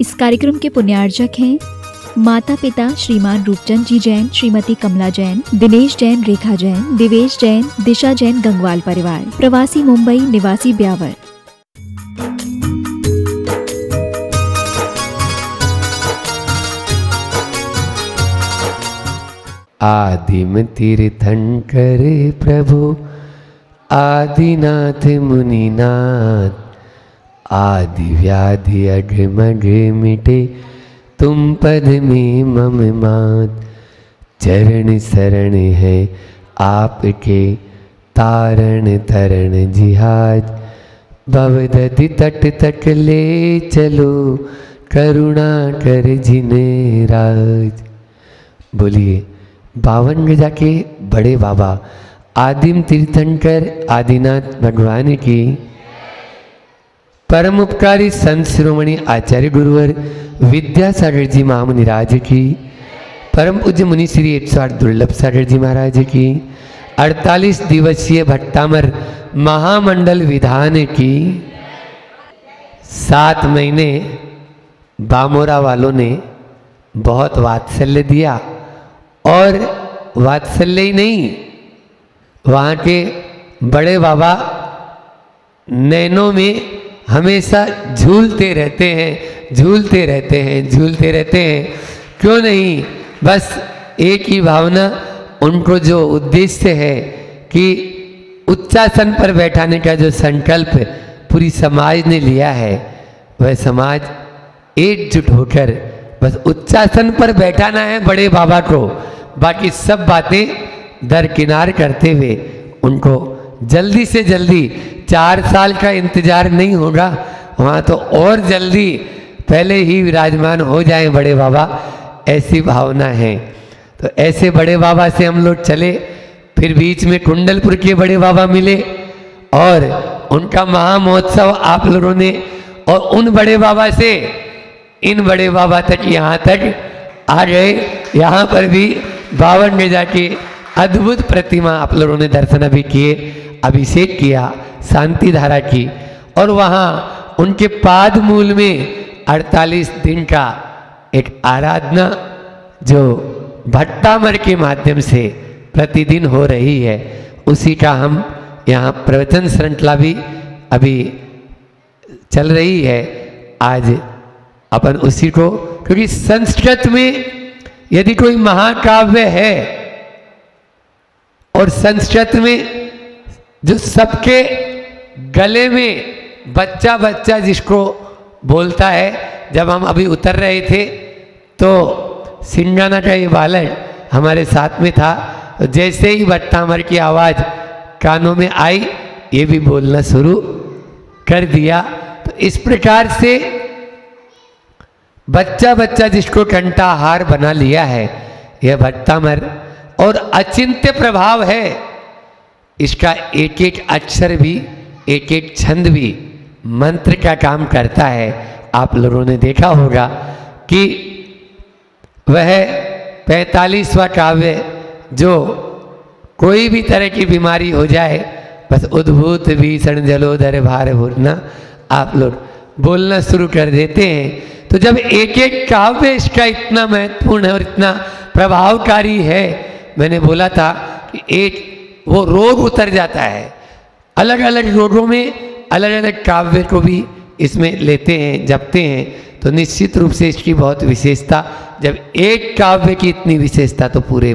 इस कार्यक्रम के पुण्यार्जक हैं माता पिता श्रीमान रूपचंद जी जैन, श्रीमती कमला जैन, दिनेश जैन, रेखा जैन, दिवेश जैन, दिशा जैन, गंगवाल परिवार, प्रवासी मुंबई, निवासी ब्यावर। आदिम तीर्थंकर प्रभु आदिनाथ मुनिनाथ, आदि व्याधि अघमघ मिटे तुम पद में मम मात। चरण शरण है आपके तारण तरण जिहाज, भवदधि तट तक ले चलो करुणा कर जिन्हें राज। बोलिए 52 गजा के बड़े बाबा आदिम तीर्थंकर आदिनाथ भगवान की, परम उपकारी संत शिरोमणि आचार्य गुरुवर विद्यासागर जी महामुनिराज की, परम पूज्य मुनि श्री 108 दुर्लभ सागर जी महाराज की, 48 दिवसीय भट्टामर महामंडल विधान की। 7 महीने बामोरा वालों ने बहुत वात्सल्य दिया, और वात्सल्य ही नहीं, वहाँ के बड़े बाबा नैनों में हमेशा झूलते रहते हैं, झूलते रहते हैं, झूलते रहते हैं। क्यों नहीं, बस एक ही भावना, उनको जो उद्देश्य है कि उच्चासन पर बैठाने का जो संकल्प पूरी समाज ने लिया है, वह समाज एकजुट होकर बस उच्चासन पर बैठाना है बड़े बाबा को, बाकी सब बातें दरकिनार करते हुए उनको जल्दी से जल्दी 4 साल का इंतजार नहीं होगा, वहाँ तो और जल्दी पहले ही विराजमान हो जाए बड़े बाबा, ऐसी भावना है। तो ऐसे बड़े बाबा से हम लोग चले, फिर बीच में कुंडलपुर के बड़े बाबा मिले और उनका महामहोत्सव आप लोगों ने, और उन बड़े बाबा से इन बड़े बाबा तक यहाँ तक आ गए। यहाँ पर भी 52 गजा की अद्भुत प्रतिमा आप लोगों ने दर्शन भी किए, अभिषेक किया, शांति धारा की, और वहाँ उनके पाद मूल में 48 दिन का एक आराधना जो भट्टामर के माध्यम से प्रतिदिन हो रही है, उसी का हम यहाँ प्रवचन श्रृंखला भी अभी चल रही है। आज अपन उसी को, क्योंकि संस्कृत में यदि कोई महाकाव्य है और संस्कृत में जो सबके गले में बच्चा बच्चा जिसको बोलता है, जब हम अभी उतर रहे थे तो सिंगाना का ये बालक हमारे साथ में था, तो जैसे ही भट्टामर की आवाज़ कानों में आई, ये भी बोलना शुरू कर दिया। तो इस प्रकार से बच्चा बच्चा जिसको कंठाहार बना लिया है यह भट्टामर, और अचिंत्य प्रभाव है इसका। एक एक अक्षर भी, एक एक छंद भी मंत्र का काम करता है। आप लोगों ने देखा होगा कि वह 45वां काव्य जो कोई भी तरह की बीमारी हो जाए, बस उद्भूत भीषण जलोदर भार भूरना आप लोग बोलना शुरू कर देते हैं। तो जब एक एक काव्य इसका इतना महत्वपूर्ण है और इतना प्रभावकारी है, मैंने बोला था कि एक वो रोग उतर जाता है। अलग अलग रोगों में अलग अलग काव्य को भी इसमें लेते हैं, जपते हैं, तो निश्चित रूप से इसकी बहुत विशेषता। जब एक काव्य की इतनी विशेषता, तो पूरे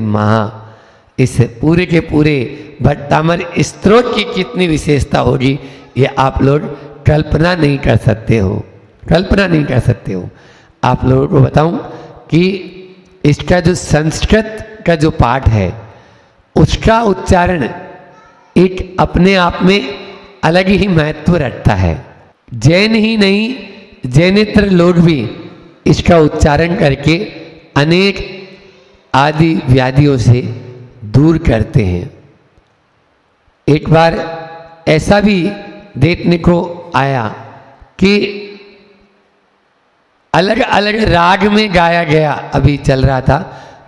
इस पूरे के पूरे भट्टामर स्तोत्र की कितनी विशेषता होगी, ये आप लोग कल्पना नहीं कर सकते हो, कल्पना नहीं कर सकते हो। आप लोगों को बताऊं कि इसका जो संस्कृत का जो पाठ है, उसका उच्चारण एक अपने आप में अलग ही महत्व रखता है। जैन ही नहीं, जैनेतर लोग भी इसका उच्चारण करके अनेक आदि व्याधियों से दूर करते हैं। एक बार ऐसा भी देखने को आया कि अलग अलग राग में गाया गया, अभी चल रहा था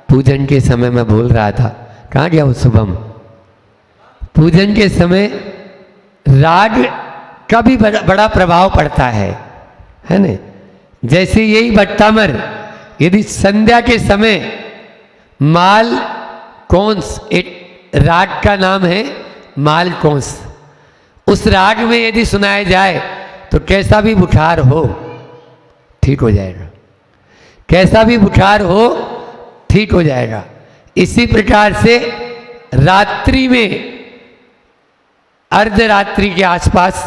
पूजन के समय, मैं बोल रहा था, कहाँ गया वो शुभम? पूजन के समय राग का भी बड़ा प्रभाव पड़ता है ना। जैसे यही भट्टामर यदि संध्या के समय माल कौंस, एक राग का नाम है माल कौंस, उस राग में यदि सुनाया जाए तो कैसा भी बुखार हो ठीक हो जाएगा, कैसा भी बुखार हो ठीक हो जाएगा। इसी प्रकार से रात्रि में अर्धरात्रि के आसपास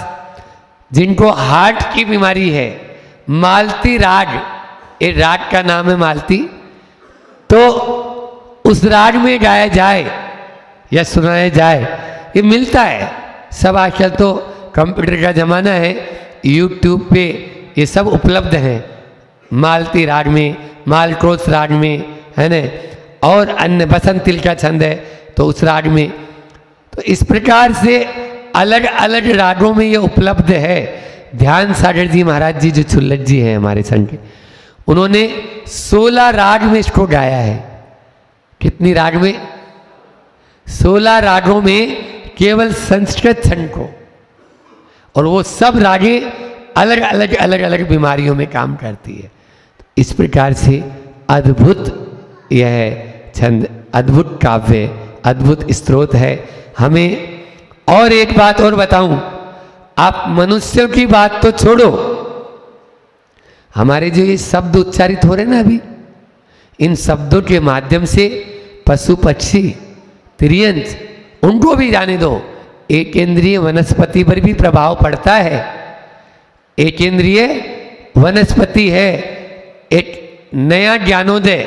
जिनको हार्ट की बीमारी है, मालती राग, ये राग का नाम है मालती, तो उस राग में गाया जाए या सुनाया जाए, ये मिलता है सब। आजकल तो कंप्यूटर का ज़माना है, यूट्यूब पे ये सब उपलब्ध हैं, मालती राग में, मालकोस राग में, है न, और अन्य बसंत तिल का छंद है तो उस राग में। तो इस प्रकार से अलग अलग रागों में ये उपलब्ध है। ध्यान सागर जी महाराज जी जो छुल्लट जी हैं हमारे संग के, उन्होंने 16 राग में इसको गाया है। कितनी राग में? 16 रागों में केवल संस्कृत छंद को, और वो सब रागें अलग अलग अलग अलग बीमारियों में काम करती है। इस प्रकार से अद्भुत यह छंद, अद्भुत काव्य, अद्भुत स्त्रोत है। हमें और एक बात और बताऊं, आप मनुष्यों की बात तो छोड़ो, हमारे जो ये शब्द उच्चारित हो रहे ना अभी, इन शब्दों के माध्यम से पशु पक्षी तिर्यंत उनको भी जाने दो। एक इंद्रिय वनस्पति पर भी प्रभाव पड़ता है। एक इंद्रिय वनस्पति है। एक नया ज्ञानोदय,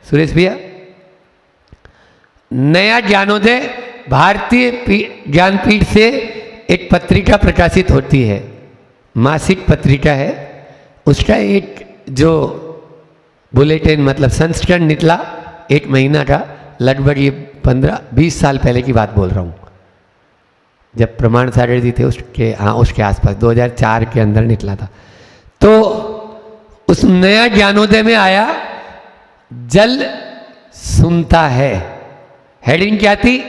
सुरेश भैया, नया ज्ञानोदय भारतीय ज्ञानपीठ से एक पत्रिका प्रकाशित होती है, मासिक पत्रिका है, उसका एक जो बुलेटिन मतलब संस्करण निकला 1 महीना का, लगभग ये 15-20 साल पहले की बात बोल रहा हूँ, जब प्रमाण सागर जी थे उसके, हाँ उसके आसपास 2004 के अंदर निकला था। तो उस नया ज्ञानोदय में आया जल सुनता है, हेडिंग क्या थी?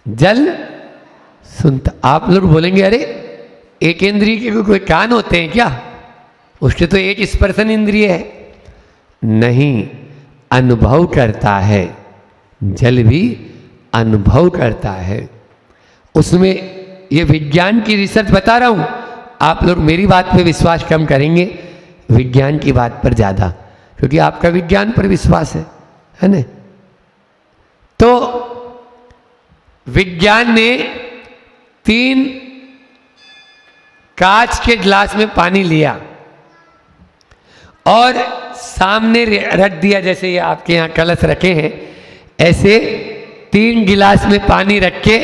जल सुनता। आप लोग बोलेंगे अरे एक इंद्रिय के कोई कान होते हैं क्या? उसके तो एक स्पर्शन इंद्रिय है। नहीं, अनुभव करता है, जल भी अनुभव करता है। उसमें ये विज्ञान की रिसर्च बता रहा हूं, आप लोग मेरी बात पे विश्वास कम करेंगे, विज्ञान की बात पर ज्यादा, क्योंकि आपका विज्ञान पर विश्वास है ना। तो विज्ञान ने 3 कांच के गिलास में पानी लिया और सामने रख दिया, जैसे ये आपके यहाँ कलश रखे हैं, ऐसे 3 गिलास में पानी रख के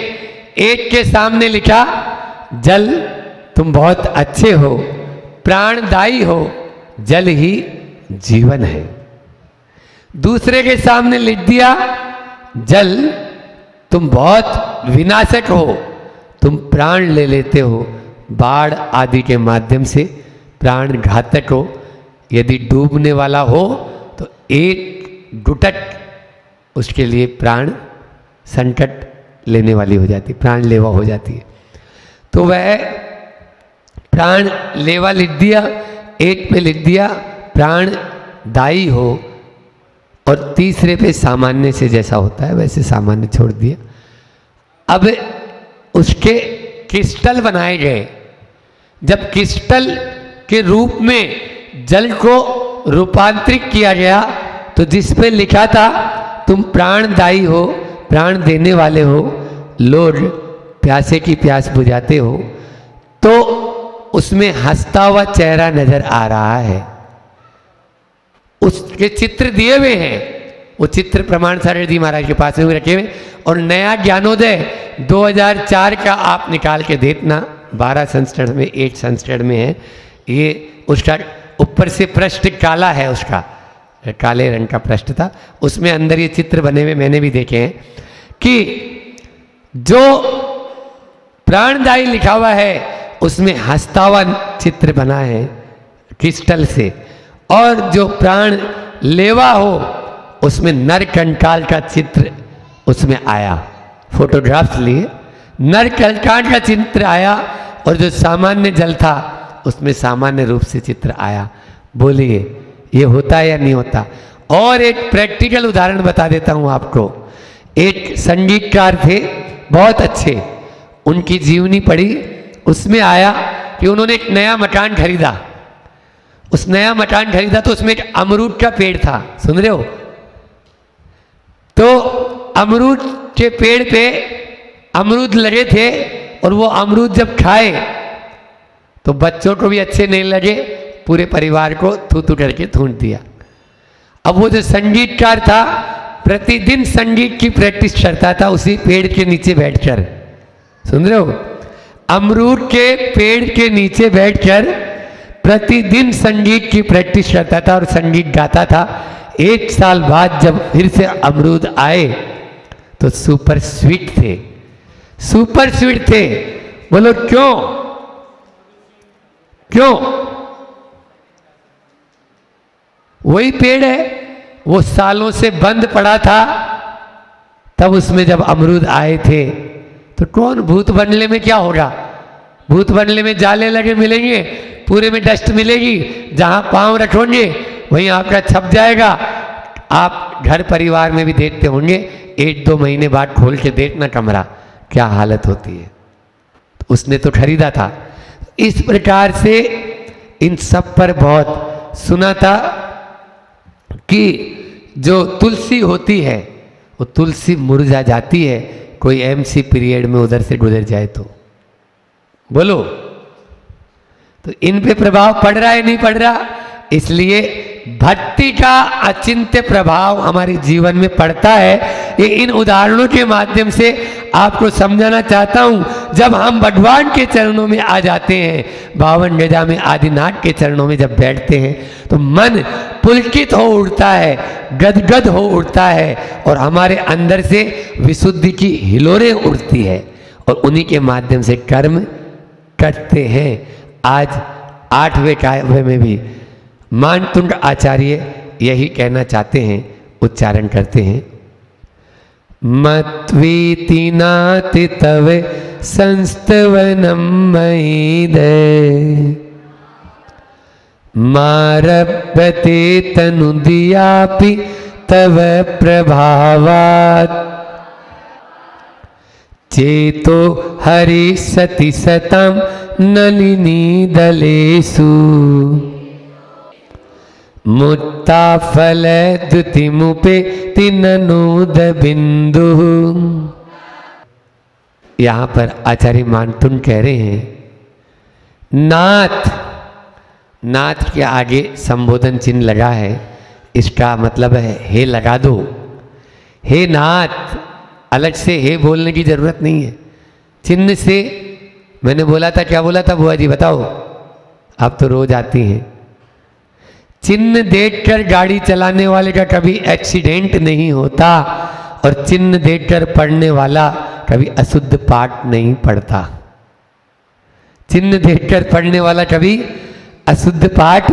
एक के सामने लिखा जल तुम बहुत अच्छे हो, प्राणदायी हो, जल ही जीवन है। दूसरे के सामने लिख दिया जल तुम बहुत विनाशक हो, तुम प्राण ले लेते हो, बाढ़ आदि के माध्यम से प्राण घातक हो, यदि डूबने वाला हो तो एक गुटक उसके लिए प्राण संकट लेने वाली हो जाती, प्राण लेवा हो जाती है। तो वह प्राण लेवा लिख दिया, एक पे लिख दिया प्राण दायी हो, और तीसरे पे सामान्य से जैसा होता है वैसे सामान्य छोड़ दिया। अब उसके क्रिस्टल बनाए गए। जब क्रिस्टल के रूप में जल को रूपांतरित किया गया तो जिस पे लिखा था तुम प्राणदायी हो, प्राण देने वाले हो, लोग प्यासे की प्यास बुझाते हो, तो उसमें हंसता हुआ चेहरा नजर आ रहा है। उसके चित्र दिए हुए हैं, वो चित्र प्रमाण सागर जी महाराज के पास में रखे हुए। और नया ज्ञानोदय 2004 का आप निकाल के देखना, 12 संस्करण में 8 संस्करण में है ये। उसका ऊपर से पृष्ठ काला है, उसका काले रंग का पृष्ठ था, उसमें अंदर ये चित्र बने हुए मैंने भी देखे हैं कि जो प्राणदायी लिखा हुआ है उसमें हंसता हुआ चित्र बना है क्रिस्टल से, और जो प्राण लेवा हो उसमें नर कंकाल का चित्र उसमें आया, फोटोग्राफ्स लिए नर कंकाल का चित्र आया, और जो सामान्य जल था उसमें सामान्य रूप से चित्र आया। बोलिए ये होता है या नहीं होता? और एक प्रैक्टिकल उदाहरण बता देता हूं आपको। एक संगीतकार थे बहुत अच्छे, उनकी जीवनी पढ़ी, उसमें आया कि उन्होंने एक नया मकान खरीदा। उस नया मकान खरीदा तो उसमें एक अमरूद का पेड़ था, सुन रहे हो? तो अमरूद के पेड़ पे अमरूद लगे थे और वो अमरूद जब खाए तो बच्चों को भी अच्छे नहीं लगे, पूरे परिवार को थू थू करके थूट दिया। अब वो जो संगीतकार था प्रतिदिन संगीत की प्रैक्टिस करता था उसी पेड़ के नीचे बैठकर, सुन रहे हो? अमरूद के पेड़ के नीचे बैठकर प्रतिदिन संगीत की प्रैक्टिस करता था और संगीत गाता था। एक साल बाद जब फिर से अमरूद आए तो सुपर स्वीट थे, सुपर स्वीट थे। बोलो क्यों? क्यों? वही पेड़ है, वो सालों से बंद पड़ा था, तब उसमें जब अमरूद आए थे तो कौन, भूत बंगले में क्या होगा? भूत बंगले में जाले लगे मिलेंगे, पूरे में डस्ट मिलेगी, जहां पांव रखोगे वहीं आपका छप जाएगा। आप घर परिवार में भी देखते होंगे, 1-2 महीने बाद खोल के देखना कमरा, क्या हालत होती है। तो उसने तो खरीदा था। इस प्रकार से इन सब पर बहुत सुना था कि जो तुलसी होती है वो तुलसी मुरझा जाती है, कोई एमसी पीरियड में उधर से गुजर जाए तो। बोलो, तो इन पे प्रभाव पड़ रहा है नहीं पड़ रहा? इसलिए भक्ति का अचिंत्य प्रभाव हमारे जीवन में पड़ता है। ये इन उदाहरणों के माध्यम से आपको समझाना चाहता हूं। जब हम भगवान के चरणों में आ जाते हैं, 52 गजा में आदिनाथ के चरणों में जब बैठते हैं तो मन पुलकित हो उठता है, गदगद हो उठता है और हमारे अंदर से विशुद्धि की हिलोरें उठती है और उन्हीं के माध्यम से कर्म करते हैं। आज 8वें काव्य में भी मानतुंड आचार्य यही कहना चाहते हैं, उच्चारण करते हैं। मत्वीति नाति तव संस्तवनम मयीदे मारभते तनुदियापि तव प्रभावात् चेतो हरि सति सतम नलिनी दलेषु मुक्ता फल द्युतिमुपे तिननूद बिंदु। यहां पर आचार्य मानतुंड कह रहे हैं, नाथ, नाथ के आगे संबोधन चिन्ह लगा है, इसका मतलब है हे लगा दो, हे नाथ। अलग से हे बोलने की जरूरत नहीं है, चिन्ह से। मैंने बोला था, क्या बोला था बुआ जी बताओ? आप तो रोज आती हैं। चिन्ह देखकर गाड़ी चलाने वाले का कभी एक्सीडेंट नहीं होता और चिन्ह देखकर पढ़ने वाला कभी अशुद्ध पाठ नहीं पढ़ता। चिन्ह देखकर पढ़ने वाला कभी अशुद्ध पाठ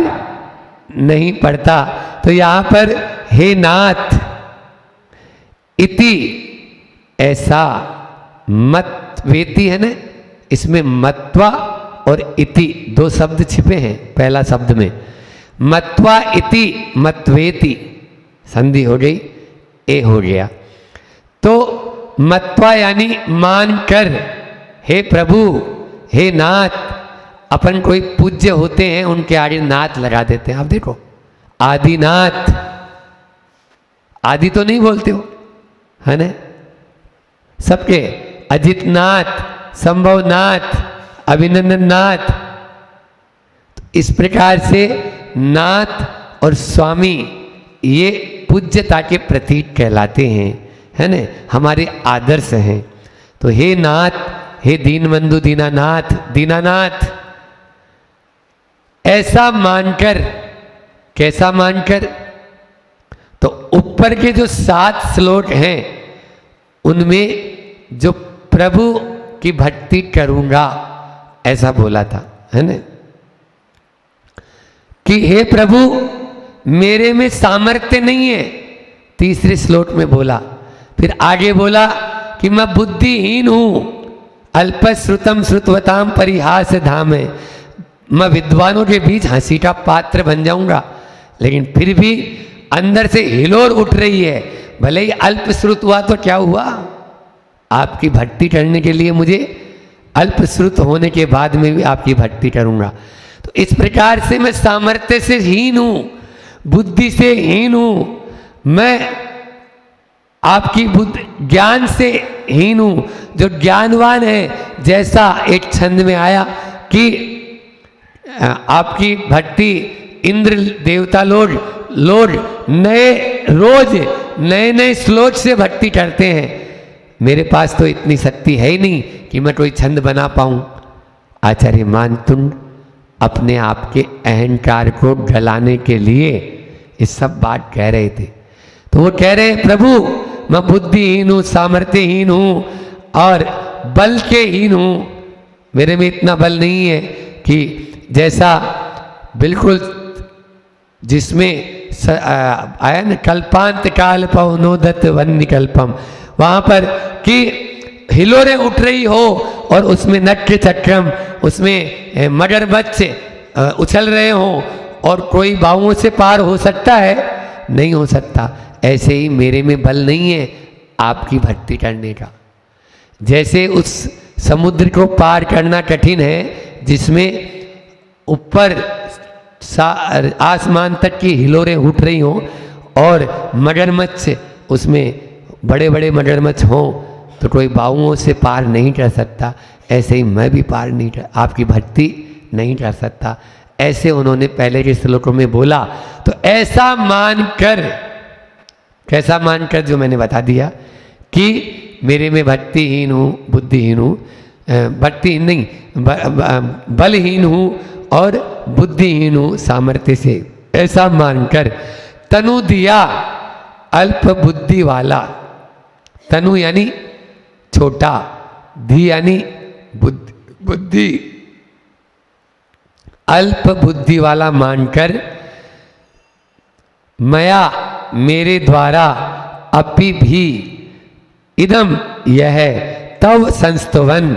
नहीं पढ़ता। तो यहां पर हे नाथ इति, ऐसा, मत वेती है ना, इसमें मत्वा और इति 2 शब्द छिपे हैं। पहला शब्द में मत्वा इति मत्वेति संधि हो गई, ए हो गया। तो मत्वा यानी मानकर, हे प्रभु, हे नाथ। अपन कोई पूज्य होते हैं उनके आगे नाथ लगा देते हैं। आप देखो, आदिनाथ, आदि तो नहीं बोलते हो, है ना? सबके अजितनाथ, संभवनाथ, अभिनंदननाथ। तो इस प्रकार से नाथ और स्वामी ये पूज्यता के प्रतीक कहलाते हैं, है ना? हमारे आदर्श हैं। तो हे नाथ, हे दीनबंधु दीनानाथ, दीनानाथ, ऐसा मानकर। कैसा मानकर? तो ऊपर के जो 7 श्लोक हैं उनमें जो प्रभु की भक्ति करूंगा ऐसा बोला था, है ना? कि हे प्रभु मेरे में सामर्थ्य नहीं है, तीसरे श्लोक में बोला। फिर आगे बोला कि मैं बुद्धिहीन हूं, अल्पश्रुतम श्रुतवताम परिहास धाम है, मैं विद्वानों के बीच हंसी का पात्र बन जाऊंगा, लेकिन फिर भी अंदर से हिलोर उठ रही है। भले ही अल्प श्रुत हुआ तो क्या हुआ, आपकी भक्ति करने के लिए मुझे अल्प श्रुत होने के बाद में भी आपकी भक्ति करूंगा। तो इस प्रकार से मैं सामर्थ्य से हीन हूं, बुद्धि से हीन हूं, मैं आपकी बुद्धि ज्ञान से हीन हूं। जो ज्ञानवान है, जैसा एक छंद में आया कि आपकी भक्ति इंद्र देवता लोग रोज नए नए श्लोक से भक्ति करते हैं। मेरे पास तो इतनी शक्ति है ही नहीं कि मैं कोई छंद बना पाऊं। आचार्य मानतुंड अपने आप के अहंकार को गलाने के लिए ये सब बात कह रहे थे। तो वो कह रहे हैं, प्रभु मैं बुद्धिहीन हूं, सामर्थ्यहीन हूं और बल के हीन हूं। मेरे में इतना बल नहीं है कि जैसा बिल्कुल जिसमें आया न कल्पांत काल पवनोदत वन्य कल्पम, वहां पर कि हिलोरें उठ रही हो और उसमें नट्य चक्रम, उसमें मगरमच्छ उछल रहे हो और कोई बाहुओं से पार हो सकता है? नहीं हो सकता। ऐसे ही मेरे में बल नहीं है आपकी भक्ति करने का। जैसे उस समुद्र को पार करना कठिन है जिसमें ऊपर आसमान तक की हिलोरें उठ रही हों और मगरमच्छ, उसमें बड़े बड़े मगरमच्छ हों, तो कोई बाहुओं से पार नहीं कर सकता। ऐसे ही मैं भी पार नहीं कर, आपकी भक्ति नहीं कर सकता। ऐसे उन्होंने पहले के श्लोकों में बोला। तो ऐसा मानकर, कैसा मानकर, जो मैंने बता दिया कि मेरे में भक्तिहीन हूँ, बुद्धिहीन हूँ, भक्तिहीन नहीं, बलहीन हूँ और बुद्धिहीन हूँ सामर्थ्य से, ऐसा मानकर तनु दिया अल्प बुद्धि वाला। तनु यानी छोटा, धी यानी बुद्धि, अल्प बुद्धि वाला मानकर मया मेरे द्वारा अपि भी इदम यह तव संस्तुवन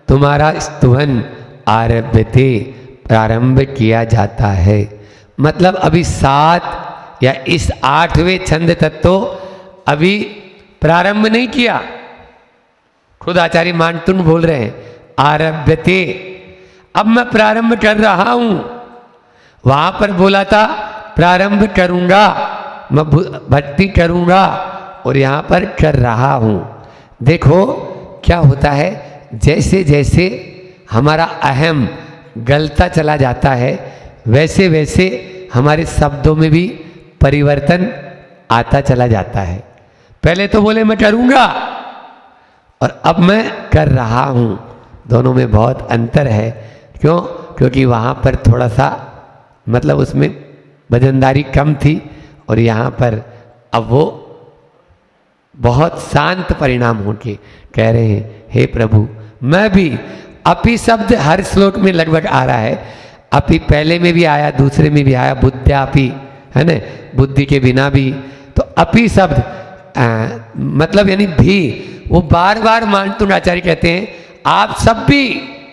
तुम्हारा स्तुवन आरभ्यते प्रारंभ किया जाता है। मतलब अभी 7 या इस 8वें छंद तक तो अभी प्रारंभ नहीं किया। खुद आचार्य मानतुंड बोल रहे हैं आरभ्यते, अब मैं प्रारंभ कर रहा हूं। वहां पर बोला था प्रारंभ करूंगा, मैं भक्ति करूंगा, और यहां पर कर रहा हूं। देखो क्या होता है, जैसे जैसे हमारा अहम गलता चला जाता है, वैसे वैसे हमारे शब्दों में भी परिवर्तन आता चला जाता है। पहले तो बोले मैं करूंगा और अब मैं कर रहा हूं, दोनों में बहुत अंतर है। क्यों? क्योंकि वहां पर थोड़ा सा मतलब उसमें वजनदारी कम थी और यहाँ पर अब वो बहुत शांत परिणाम होके कह रहे हैं, हे प्रभु मैं भी, अपि शब्द हर श्लोक में लगभग आ रहा है। अपि पहले में भी आया, दूसरे में भी आया, बुद्ध्यापि, है ना, बुद्धि के बिना भी। तो अपि शब्द मतलब यानी भी, वो बार बार मानतुंड आचार्य कहते हैं आप सब भी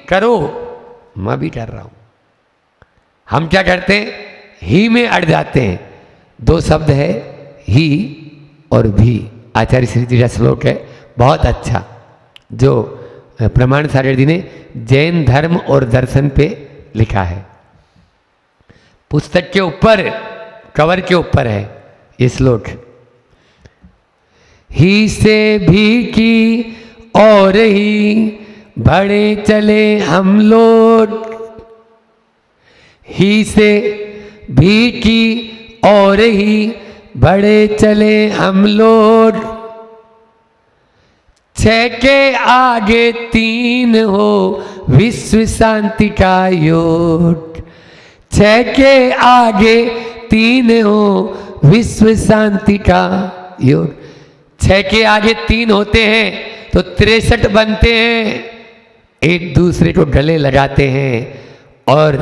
करो, मैं भी कर रहा हूं। हम क्या करते हैं, ही में अड़ जाते हैं। 2 शब्द है, ही और भी। आचार्य श्री जी का श्लोक है बहुत अच्छा, जो प्रमाण सागर जी ने जैन धर्म और दर्शन पे लिखा है। पुस्तक के ऊपर, कवर के ऊपर है ये श्लोक। ही से भी की और ही बढ़े चले हम लोग, ही से भी की और ही बढ़े चले हम लोग, 6 के आगे 3 हो विश्व शांति का योग, 6 के आगे 3 हो विश्व शांति का योग। 6 के आगे 3 होते हैं तो 63 बनते हैं, एक दूसरे को गले लगाते हैं, और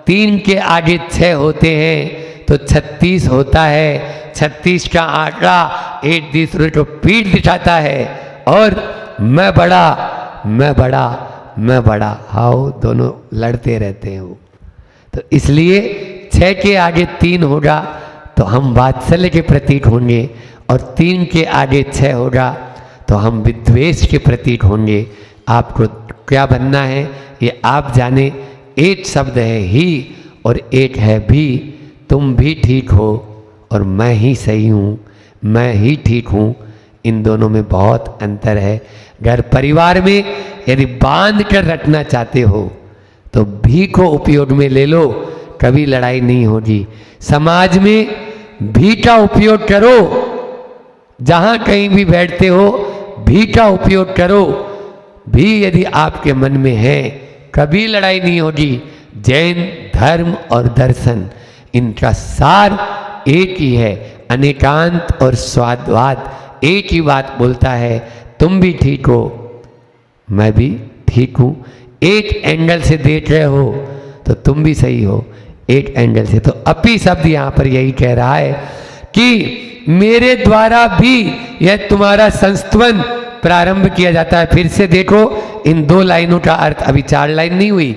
3 के आगे 6 होते हैं तो 36 होता है। 36 का आंकड़ा एक दूसरे को पीठ दिखाता है, और मैं बड़ा मैं बड़ा मैं बड़ा, हाउ दोनों लड़ते रहते हैं वो। तो इसलिए 6 के आगे 3 होगा तो हम वात्सल्य के प्रतीक होंगे, और 3 के आगे 6 होगा तो हम विद्वेष के प्रतीक होंगे। आपको क्या बनना है ये आप जाने। एक शब्द है ही और एक है भी। तुम भी ठीक हो और मैं ही सही हूँ, मैं ही ठीक हूँ। इन दोनों में बहुत अंतर है। घर परिवार में यदि बांध कर रखना चाहते हो तो भी को उपयोग में ले लो, कभी लड़ाई नहीं होगी। समाज में भी का उपयोग करो, जहां कहीं भी बैठते हो भी का उपयोग करो। भी यदि आपके मन में है कभी लड़ाई नहीं होगी। जैन धर्म और दर्शन इनका सार एक ही है, अनेकांत और स्वाद्वाद एक ही बात बोलता है। तुम भी ठीक हो मैं भी ठीक हूँ। एक एंगल से देख रहे हो तो तुम भी सही हो, एक एंगल से। तो अपी शब्द यहाँ पर यही कह रहा है कि मेरे द्वारा भी यह तुम्हारा संस्तवन प्रारंभ किया जाता है। फिर से देखो इन 2 लाइनों का अर्थ, अभी 4 लाइन नहीं हुई,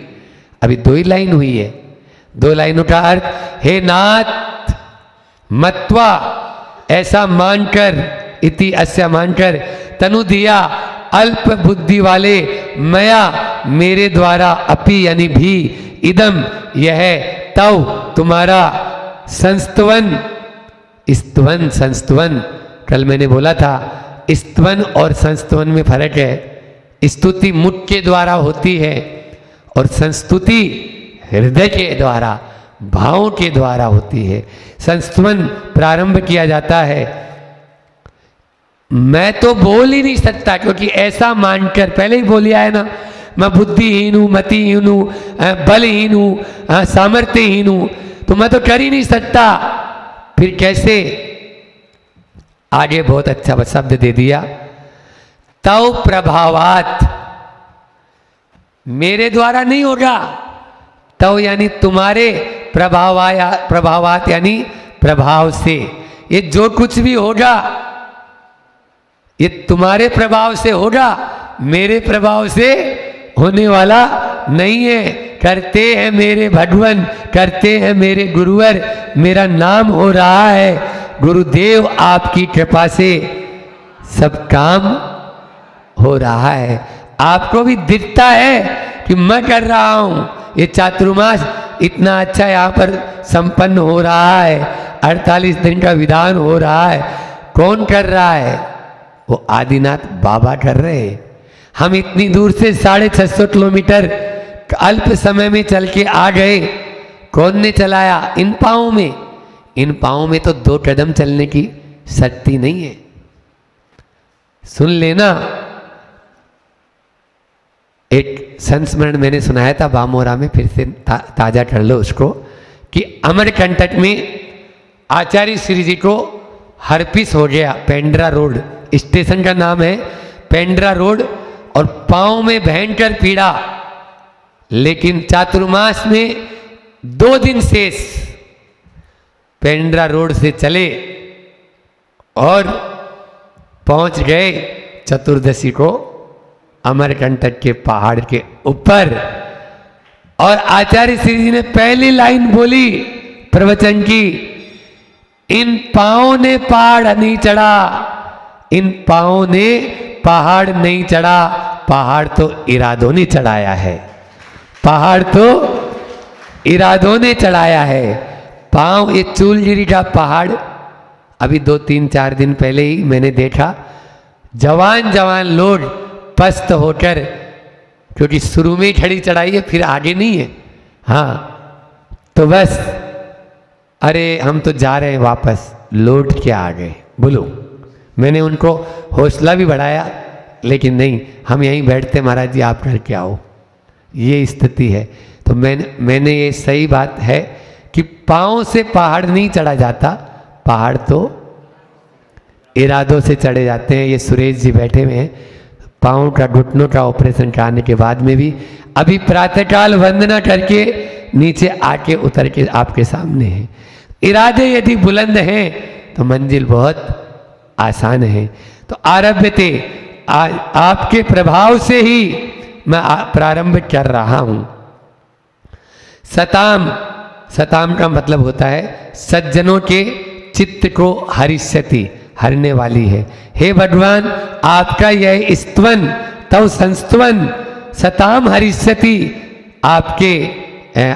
अभी 2 ही लाइन हुई है। 2 लाइनों का अर्थ, हे नाथ मत्वा ऐसा मानकर, इति अस्य मानकर, तनु दिया अल्प बुद्धि वाले, मया मेरे द्वारा, अपि यानी भी, इदम यह, तव तुम्हारा, संस्तवन, स्तवन संस्तवन, कल मैंने बोला था स्तवन और संस्तवन में फर्क है। स्तुति मुख के द्वारा होती है और संस्तुति हृदय के द्वारा, भावों के द्वारा होती है। संस्तवन प्रारंभ किया जाता है। मैं तो बोल ही नहीं सकता क्योंकि ऐसा मानकर, पहले ही बोलिया है ना, मैं बुद्धिहीन हूं, मतिहीन हूं, बलहीन हूं, सामर्थ्यहीन हूं, तो मैं तो कर ही नहीं सकता। फिर कैसे? आगे बहुत अच्छा शब्द दे दिया, तव प्रभावात, मेरे द्वारा नहीं होगा। तव यानी तुम्हारे, प्रभावात यानी प्रभाव से। ये जो कुछ भी होगा ये तुम्हारे प्रभाव से होगा, मेरे प्रभाव से होने वाला नहीं है। करते हैं मेरे भगवन, करते हैं मेरे गुरुवर, मेरा नाम हो रहा है। गुरुदेव आपकी कृपा से सब काम हो रहा है। आपको भी दिखता है कि मैं कर रहा हूं। ये चातुर्मास इतना अच्छा यहाँ पर संपन्न हो रहा है, 48 दिन का विधान हो रहा है। कौन कर रहा है? वो आदिनाथ बाबा कर रहे हैं। हम इतनी दूर से 650 किलोमीटर अल्प समय में चल के आ गए। कौन ने चलाया? इन पाँवों में। इन पाँवों में तो 2 कदम चलने की शक्ति नहीं है। सुन लेना, एक संस्मरण मैंने सुनाया था बामोरा में, फिर से ताजा कर लो उसको, कि अमरकंटक में आचार्य श्री जी को हर्पिस हो गया। पेंड्रा रोड स्टेशन का नाम है, पेंड्रा रोड, और पाँव में भयंकर पीड़ा। लेकिन चातुर्मास में 2 दिन शेष पेंड्रा रोड से चले और पहुंच गए चतुर्दशी को अमरकंटक के पहाड़ के ऊपर। और आचार्य श्री जी ने पहली लाइन बोली प्रवचन की, इन पांवों ने पहाड़ नहीं चढ़ा, इन पांवों ने पहाड़ नहीं चढ़ा, पहाड़ तो इरादों ने चढ़ाया है। पहाड़ तो इरादों ने चढ़ाया है। पांव, ये चूलगिरी का पहाड़ अभी 2-3-4 दिन पहले ही मैंने देखा, जवान जवान लोग पस्त होकर, क्योंकि शुरू में ही खड़ी चढ़ाई है, फिर आगे नहीं है। हाँ, तो बस अरे हम तो जा रहे हैं वापस, लौट के आ गए। बोलो, मैंने उनको हौसला भी बढ़ाया, लेकिन नहीं, हम यहीं बैठते, महाराज जी आप घर के आओ। ये स्थिति है। तो मैंने ये सही बात है कि पाँव से पहाड़ नहीं चढ़ा जाता, पहाड़ तो इरादों से चढ़े जाते हैं। ये सुरेश जी बैठे हुए हैं, पाँव का, घुटनों का ऑपरेशन कराने के बाद में भी अभी प्रातःकाल वंदना करके नीचे आके उतर के आपके सामने है। इरादे यदि बुलंद हैं तो मंजिल बहुत आसान है। तो आरभ्य थे, आपके प्रभाव से ही मैं प्रारंभ कर रहा हूं। सताम सताम का मतलब होता है सज्जनों के चित्त को हरिष्यति, हरने वाली है। हे भगवान, आपका यह स्तवन तव संस्तवन सताम हरिष्यति,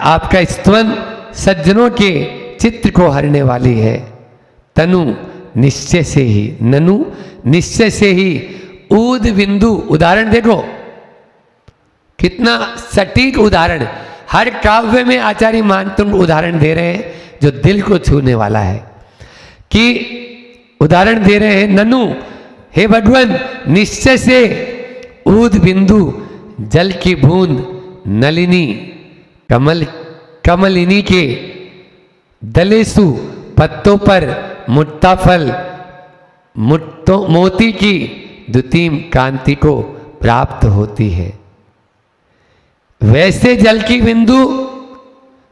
आपका स्तवन सज्जनों के चित्त को हरने वाली है। तनु निश्चय से ही, ननु निश्चय से ही, ऊद बिंदु, उदाहरण देखो कितना सटीक उदाहरण, हर काव्य में आचार्य मानतुंग उदाहरण दे रहे हैं जो दिल को छूने वाला है। कि उदाहरण दे रहे हैं, ननु हे भगवान, निश्चय से ऊद बिंदु, जल की बूंद, नलिनी कमलिनी के दलेसु, पत्तों पर, मुट्टा फल, मोती की द्युतिम कांति को प्राप्त होती है। वैसे जल की बिंदु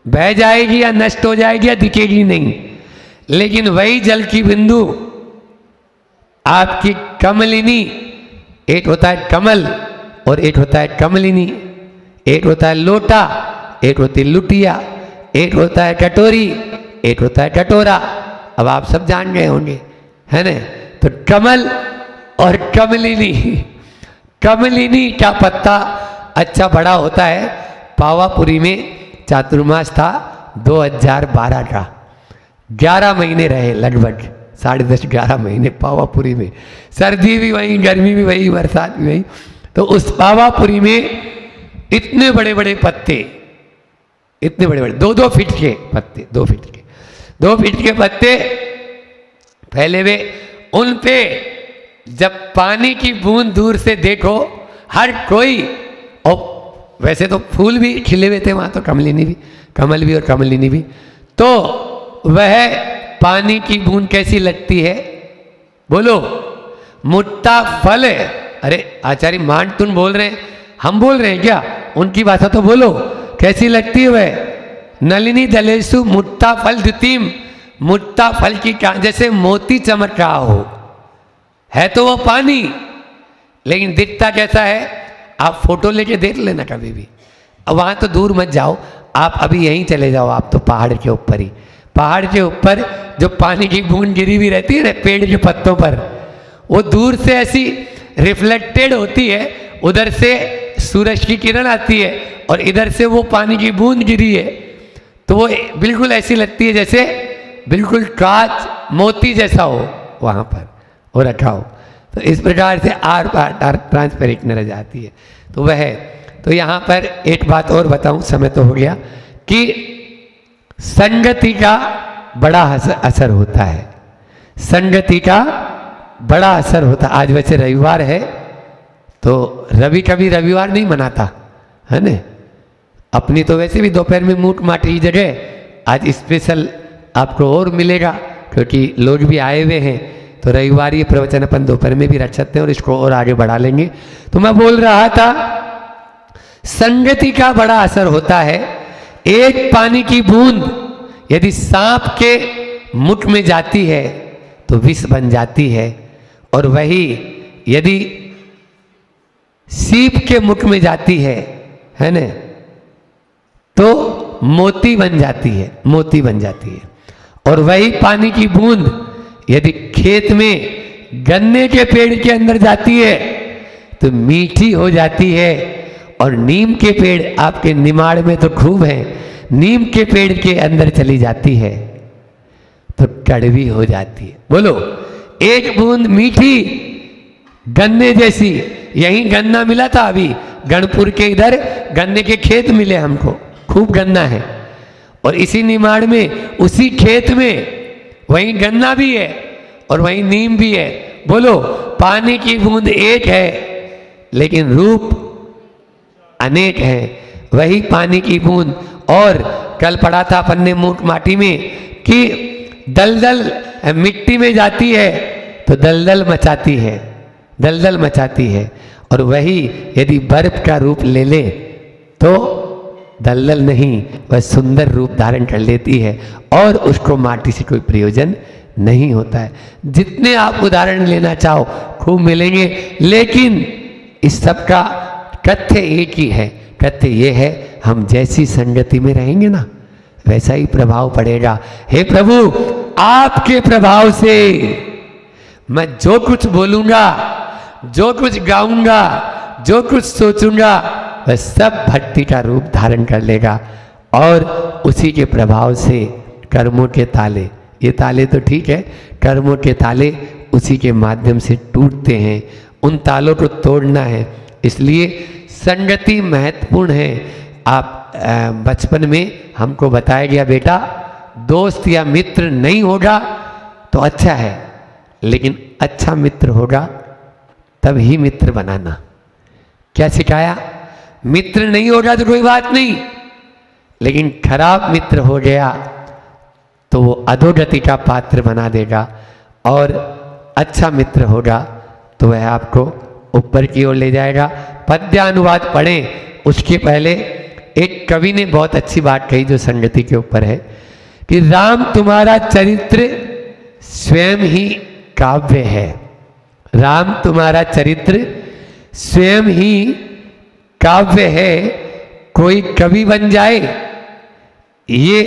बह जाएगी या नष्ट हो जाएगी या दिखेगी नहीं, लेकिन वही जल की बिंदु आपकी कमलिनी, एक होता है कमल और एक होता है कमलिनी, एक होता है लोटा, एक होती है लुटिया, एक होता है कटोरी, एक होता है कटोरा। अब आप सब जान गए होंगे, है ना? तो कमल और कमलिनी, कमलिनी का पत्ता अच्छा बड़ा होता है। पावापुरी में चातुर्मास था 2012 का, 11 महीने रहे, लगभग 10.5-11 महीने पावापुरी में, सर्दी भी वही, गर्मी भी वही, बरसात भी वही। तो उस पावापुरी में इतने बड़े बड़े पत्ते, इतने बड़े बड़े 2-2 फीट के पत्ते, 2 फीट के पत्ते फैले हुए, उन पे जब पानी की बूंद दूर से देखो, हर कोई, और वैसे तो फूल भी खिले हुए थे वहां, तो कमलिनी भी, कमल भी और कमलिनी भी, तो वह पानी की बूंद कैसी लगती है? बोलो, मुट्टा फल है। अरे आचार्य मानतुन बोल रहे हैं, हम बोल रहे हैं क्या? उनकी भाषा तो बोलो, कैसी लगती है वह? नलिनी दलेसु मुट्टा फल द्युतिम, मुट्टा फल की जैसे मोती चमक रहा हो, है तो वो पानी, लेकिन दिखता कैसा है? आप फोटो लेके देख लेना कभी भी। अब वहां तो दूर मत जाओ, आप अभी यहीं चले जाओ, आप तो पहाड़ के ऊपर ही, पहाड़ के ऊपर जो पानी की बूंद गिरी हुई रहती है ना पेड़ के पत्तों पर, वो दूर से ऐसी रिफ्लेक्टेड होती है, उधर से सूरज की किरण आती है और इधर से वो पानी की बूंद गिरी है, तो वो बिल्कुल ऐसी लगती है जैसे बिल्कुल कांच मोती जैसा हो वहां पर वो रखा हो। तो इस प्रकार से आर पार ट्रांसपेरेंट नजर जाती है। तो वह है। तो यहाँ पर एक बात और बताऊं, समय तो हो गया, कि संगति का बड़ा असर होता है, संगति का बड़ा असर होता है। आज वैसे रविवार है, तो रवि कभी रविवार नहीं मनाता, है ना? अपनी तो वैसे भी दोपहर में मूट माटी की जगह आज स्पेशल आपको और मिलेगा, क्योंकि लोग भी आए हुए हैं, तो रविवार ये प्रवचन अपन दोपहर में भी रख सकते हैं और इसको और आगे बढ़ा लेंगे। तो मैं बोल रहा था, संगति का बड़ा असर होता है। एक पानी की बूंद यदि सांप के मुख में जाती है तो विष बन जाती है, और वही यदि सीप के मुख में जाती है ना, तो मोती बन जाती है, मोती बन जाती है। और वही पानी की बूंद यदि खेत में गन्ने के पेड़ के अंदर जाती है तो मीठी हो जाती है, और नीम के पेड़ आपके निमाड़ में तो खूब है, नीम के पेड़ के अंदर चली जाती है तो कड़वी हो जाती है। बोलो, एक बूंद मीठी गन्ने जैसी, यही गन्ना मिला था अभी गणपुर के इधर, गन्ने के खेत मिले हमको, खूब गन्ना है, और इसी निमाड़ में उसी खेत में वहीं गन्ना भी है और वहीं नीम भी है। बोलो, पानी की बूंद एक है लेकिन रूप अनेक है। वही पानी की बूंद, और कल पढ़ा था अपन ने मूट माटी में कि दलदल मिट्टी में जाती है तो दलदल मचाती है, दलदल मचाती है, और वही यदि बर्फ का रूप ले ले तो दलदल नहीं, वह सुंदर रूप धारण कर लेती है, और उसको माटी से कोई प्रयोजन नहीं होता है। जितने आप उदाहरण लेना चाहो खूब मिलेंगे, लेकिन इस सब का तथ्य एक ही है। तथ्य ये है, हम जैसी संगति में रहेंगे ना, वैसा ही प्रभाव पड़ेगा। हे प्रभु, आपके प्रभाव से मैं जो कुछ बोलूंगा, जो कुछ गाऊंगा, जो कुछ सोचूंगा, वह सब भक्ति का रूप धारण कर लेगा। और उसी के प्रभाव से कर्मों के ताले, ये ताले तो ठीक है, कर्मों के ताले उसी के माध्यम से टूटते हैं। उन तालों को तोड़ना है, इसलिए संगति महत्वपूर्ण है। आप बचपन में हमको बताया गया, बेटा दोस्त या मित्र नहीं होगा तो अच्छा है, लेकिन अच्छा मित्र होगा तब ही मित्र बनाना। क्या सिखाया? मित्र नहीं होगा तो कोई बात नहीं, लेकिन खराब मित्र हो गया तो वो अधोगति का पात्र बना देगा, और अच्छा मित्र होगा तो वह आपको ऊपर की ओर ले जाएगा। पद्यानुवाद पढ़ें उसके पहले एक कवि ने बहुत अच्छी बात कही जो संगति के ऊपर है, कि राम तुम्हारा चरित्र स्वयं ही काव्य है। राम तुम्हारा चरित्र स्वयं ही काव्य है, कोई कवि बन जाए ये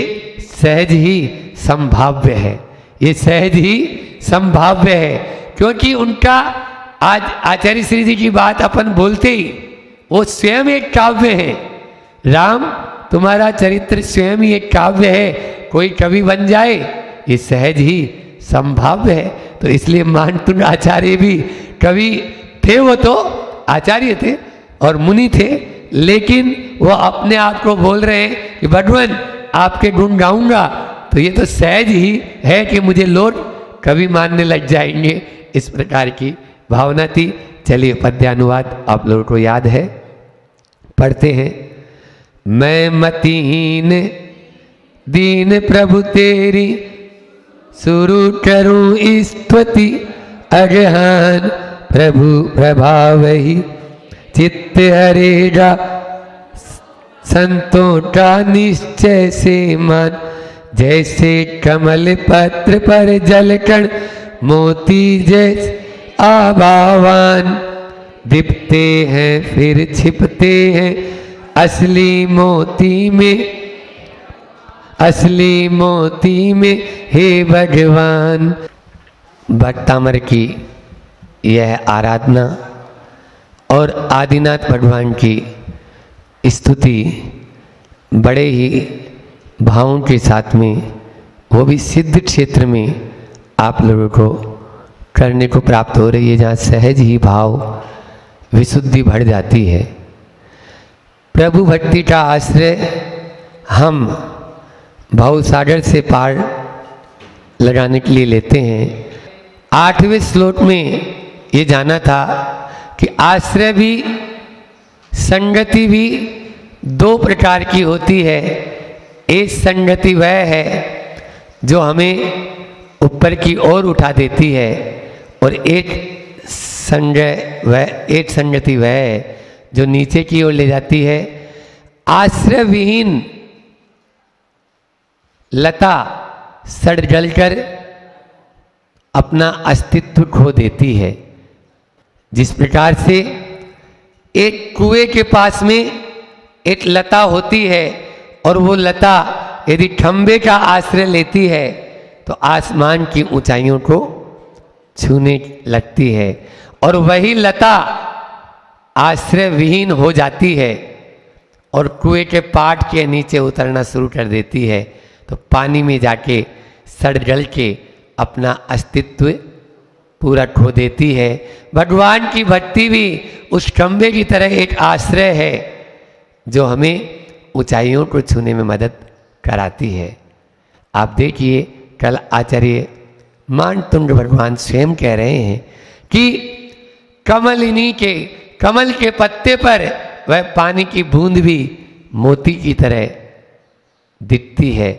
सहज ही संभाव्य है, ये सहज ही संभाव्य है। क्योंकि उनका आज आचार्य श्री जी की बात अपन बोलते ही वो स्वयं एक काव्य है। राम तुम्हारा चरित्र स्वयं ही एक काव्य है, कोई कवि बन जाए ये सहज ही संभाव्य है। तो इसलिए मानतुंड आचार्य भी कवि थे, वो तो आचार्य थे और मुनि थे, लेकिन वो अपने आप को बोल रहे हैं कि भगवान आपके गुण गाऊंगा तो ये तो सहज ही है कि मुझे लोग कवि मानने लग जाएंगे। इस प्रकार की भावना थी। चलिए पद्यानुवाद आप लोगों को याद है, पढ़ते हैं। मैं मतिहीन दीन प्रभु तेरी शुरू करूं स्तुति, अगहान प्रभु प्रभाव ही चित्त हरेगा, संतों का निश्चय से मान, जैसे कमल पत्र पर जलकण मोती जैसे आभावान, दिखते हैं फिर छिपते हैं असली मोती में, असली मोती में हे भगवान। भक्तामर की यह आराधना और आदिनाथ भगवान की स्तुति बड़े ही भावों के साथ में, वो भी सिद्ध क्षेत्र में आप लोगों को करने को प्राप्त हो रही है, जहाँ सहज ही भाव विशुद्धि बढ़ जाती है। प्रभु भक्ति का आश्रय हम भवसागर से पार लगाने के लिए लेते हैं। 8वें श्लोक में ये जाना था कि आश्रय भी, संगति भी दो प्रकार की होती है। एक संगति वह है जो हमें ऊपर की ओर उठा देती है, और एक संगति वह है जो नीचे की ओर ले जाती है। आश्रय विहीन लता सड़ जलकर अपना अस्तित्व खो देती है। जिस प्रकार से एक कुएं के पास में एक लता होती है, और वो लता यदि खंबे का आश्रय लेती है तो आसमान की ऊंचाइयों को छूने लगती है, और वही लता आश्रय विहीन हो जाती है और कुएं के पाट के नीचे उतरना शुरू कर देती है, तो पानी में जाके सड़ गल के अपना अस्तित्व पूरा खो देती है। भगवान की भक्ति भी उस खंबे की तरह एक आश्रय है जो हमें ऊंचाइयों को छूने में मदद कराती है। आप देखिए, कल आचार्य मानतुंड भगवान स्वयं कह रहे हैं कि कमलिनी के, कमल के पत्ते पर वह पानी की बूंद भी मोती की तरह दिखती है,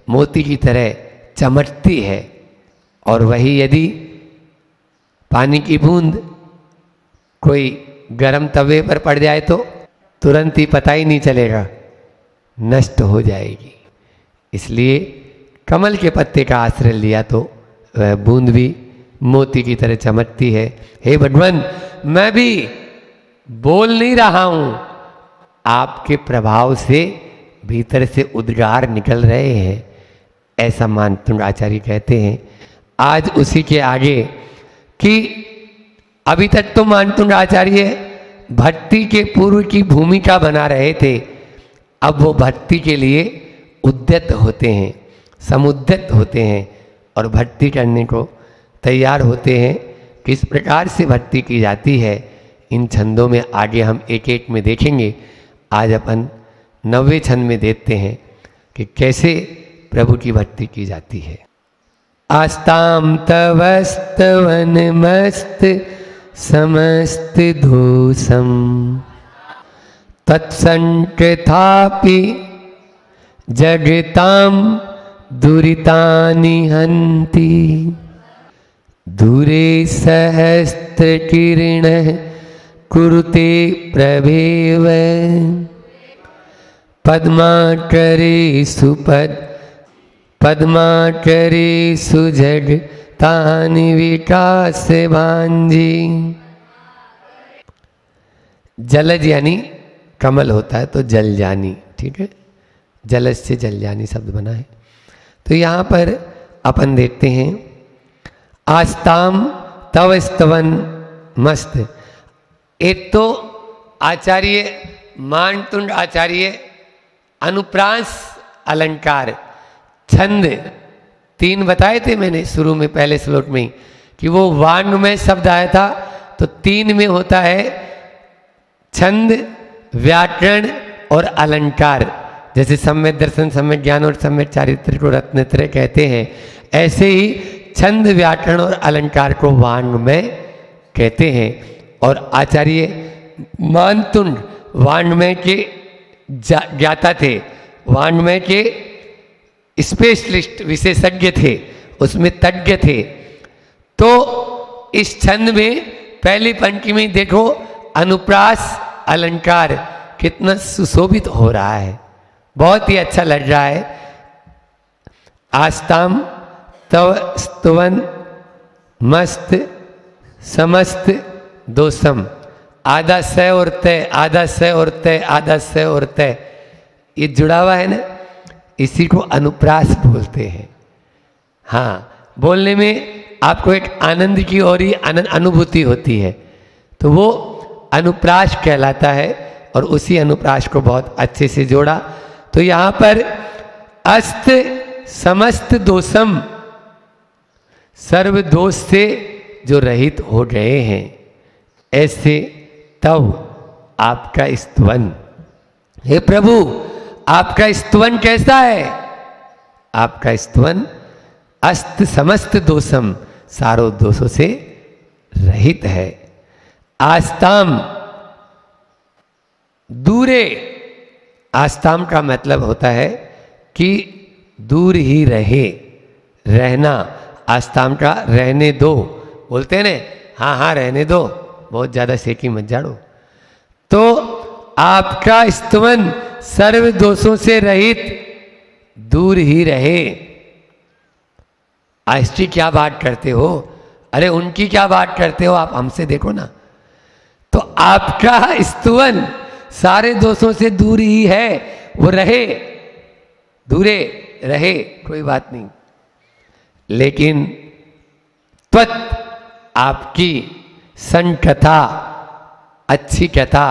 मोती की तरह चमकती है। और वही यदि पानी की बूंद कोई गर्म तवे पर पड़ जाए तो तुरंत ही पता ही नहीं चलेगा, नष्ट हो जाएगी। इसलिए कमल के पत्ते का आश्रय लिया तो वह बूंद भी मोती की तरह चमकती है। हे भगवान, मैं भी बोल नहीं रहा हूं, आपके प्रभाव से भीतर से उद्गार निकल रहे हैं, ऐसा मानतुंड आचार्य कहते हैं। आज उसी के आगे कि अभी तक तो मानतुंड आचार्य भक्ति के पूर्व की भूमिका बना रहे थे, अब वो भक्ति के लिए उद्यत होते हैं, समुद्यत होते हैं और भक्ति करने को तैयार होते हैं। किस प्रकार से भक्ति की जाती है इन छंदों में आगे हम एक एक में देखेंगे। आज अपन 90वें छंद में देखते हैं कि कैसे प्रभु की भक्ति की जाती है। आस्ताम तवस्तवन मस्त समस्त धूसम तत्संकृथापि जगताम दुरितानि हन्ति दूरे सहस्त्र किरण कुरुते प्रभेव पद्माकरे सुजग तानि विकास भांजी। जलज यानी कमल होता है तो जल जानी, ठीक है, जलज से जल जानी शब्द बना है। तो यहाँ पर अपन देखते हैं आस्ताम तव स्तवन मस्त। एक तो आचार्य मानतुंड आचार्य अनुप्रास अलंकार छंद 3 बताए थे मैंने शुरू में पहले श्लोक में कि वो वांग में शब्द आया था, तो 3 में होता है छंद, व्याकरण और अलंकार। जैसे सम्यक दर्शन, सम्यक ज्ञान और सम्यक चारित्र को रत्नत्रय कहते हैं, ऐसे ही छंद, व्याकरण और अलंकार को वांग में कहते हैं। और आचार्य मानतुंड वांग्मय के ज्ञाता थे, वांग्मय के स्पेशलिस्ट विशेषज्ञ थे, उसमें तज्ञ थे। तो इस छंद में पहली पंक्ति में देखो अनुप्रास अलंकार कितना सुशोभित हो रहा है, बहुत ही अच्छा लग रहा है। आस्ताम तव स्तवन मस्त समस्त दोषम, आधा स और तय, आधा स और तय, आधा स और तय, ये जुड़ा हुआ है ना, इसी को अनुप्रास बोलते हैं। हाँ, बोलने में आपको एक आनंद की और ही अनुभूति होती है, तो वो अनुप्रास कहलाता है। और उसी अनुप्रास को बहुत अच्छे से जोड़ा। तो यहाँ पर अस्त समस्त दोषम, सर्व दोष से जो रहित हो गए हैं, ऐसे तव आपका स्तवन, हे प्रभु आपका स्तवन कैसा है? आपका स्तवन अस्त समस्त दोषम, सारों दोषों से रहित है। आस्ताम दूरे, आस्ताम का मतलब होता है कि दूर ही रहे, रहना। आस्ताम का रहने दो बोलते हैं ना, हाँ हाँ रहने दो, बहुत ज़्यादा सेकी मत जाड़ो। तो आपका स्तवन सर्व दोषों से रहित, दूर ही रहे। आष्टी क्या बात करते हो? अरे उनकी क्या बात करते हो आप, हमसे देखो ना। तो आपका स्तवन सारे दोषों से दूर ही है, वो रहे, दूरे रहे, कोई बात नहीं। लेकिन त्वत आपकी सन कथा, अच्छी कथा,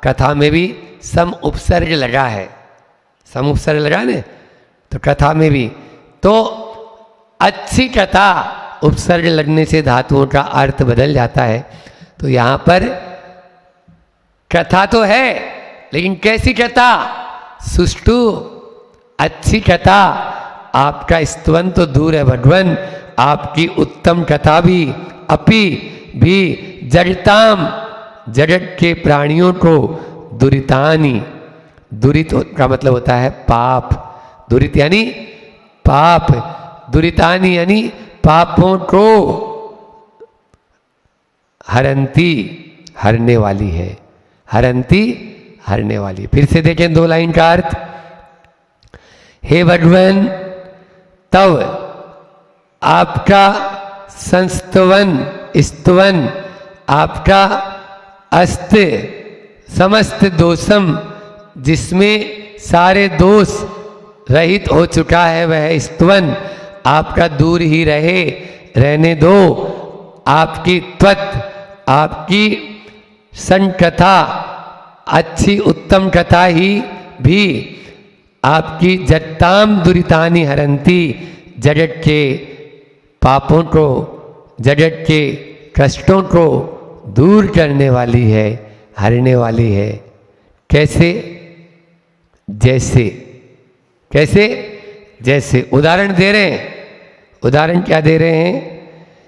कथा में भी सम उपसर्ग लगा है, सम उपसर्ग लगा ने, तो कथा में भी तो अच्छी कथा, उपसर्ग लगने से धातुओं का अर्थ बदल जाता है। तो यहाँ पर कथा तो है, लेकिन कैसी कथा? सुष्टु अच्छी कथा। आपका स्तवन तो दूर है भगवान, आपकी उत्तम कथा भी, अपि भी जड़ताम, जगत के प्राणियों को, दुरितानी, दुरित का मतलब होता है पाप, दुरित यानी पाप, दुरितानी यानी पापों को, हरंती हरने वाली है, हरंती हरने वाली। फिर से देखें 2 लाइन का अर्थ, हे भगवान तव आपका संस्तवन, स्तवन आपका अस्त समस्त दोषम, जिसमें सारे दोष रहित हो चुका है वह स्तवन आपका दूर ही रहे, रहने दो। आपकी त्वत्, आपकी संकथा, अच्छी उत्तम कथा ही भी आपकी जट्टाम दुरितानि हरंती, जगत के पापों को, जगत के कष्टों को दूर करने वाली है, हरने वाली है। कैसे? जैसे, कैसे? जैसे उदाहरण दे रहे हैं। उदाहरण क्या दे रहे हैं?